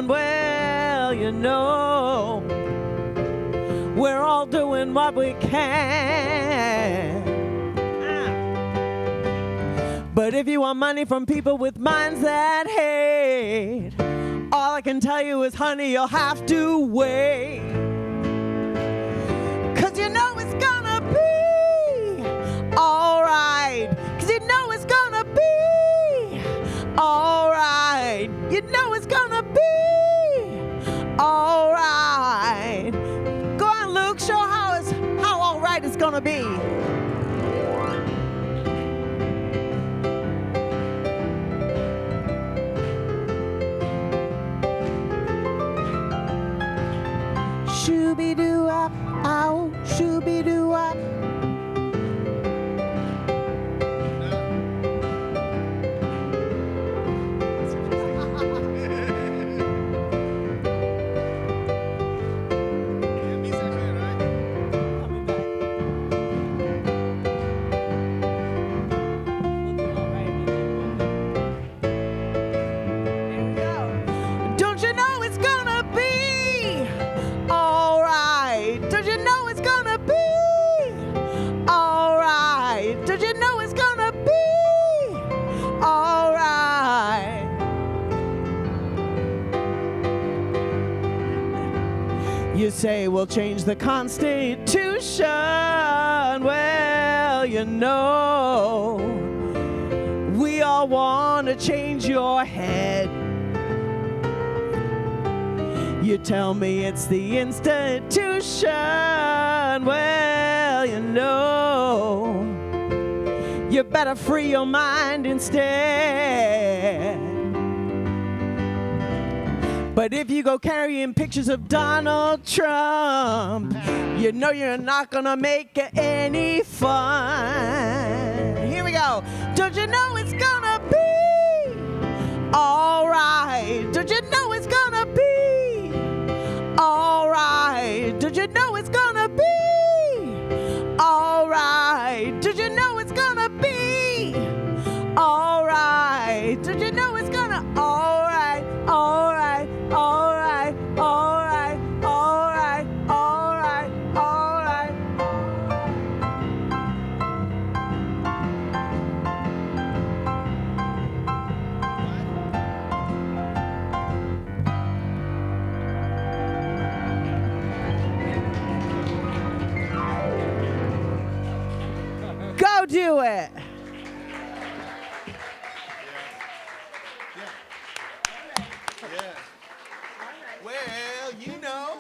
Well, you know, we're all doing what we can. But if you want money from people with minds that hate, all I can tell you is, honey, you'll have to wait. 'Cause you know it's gonna be alright. 'Cause you know it's gonna be alright. You know it's gonna be alright. Go on, Luke, show how alright it's gonna be. Shooby-doo-up, ow, shooby-doo-up. Don't you know it's gonna be alright? Don't you know it's gonna be alright? Don't you know it's gonna be alright? You say we'll change the Constitution. Well, you know, we all want to change your head. You tell me it's the institution. Well, you know, you better free your mind instead. But if you go carrying pictures of Donald Trump, you know you're not gonna make it any fun. Here we go. Don't you know it's gonna be alright? Don't you know it's gonna be alright? do it. Well, you know.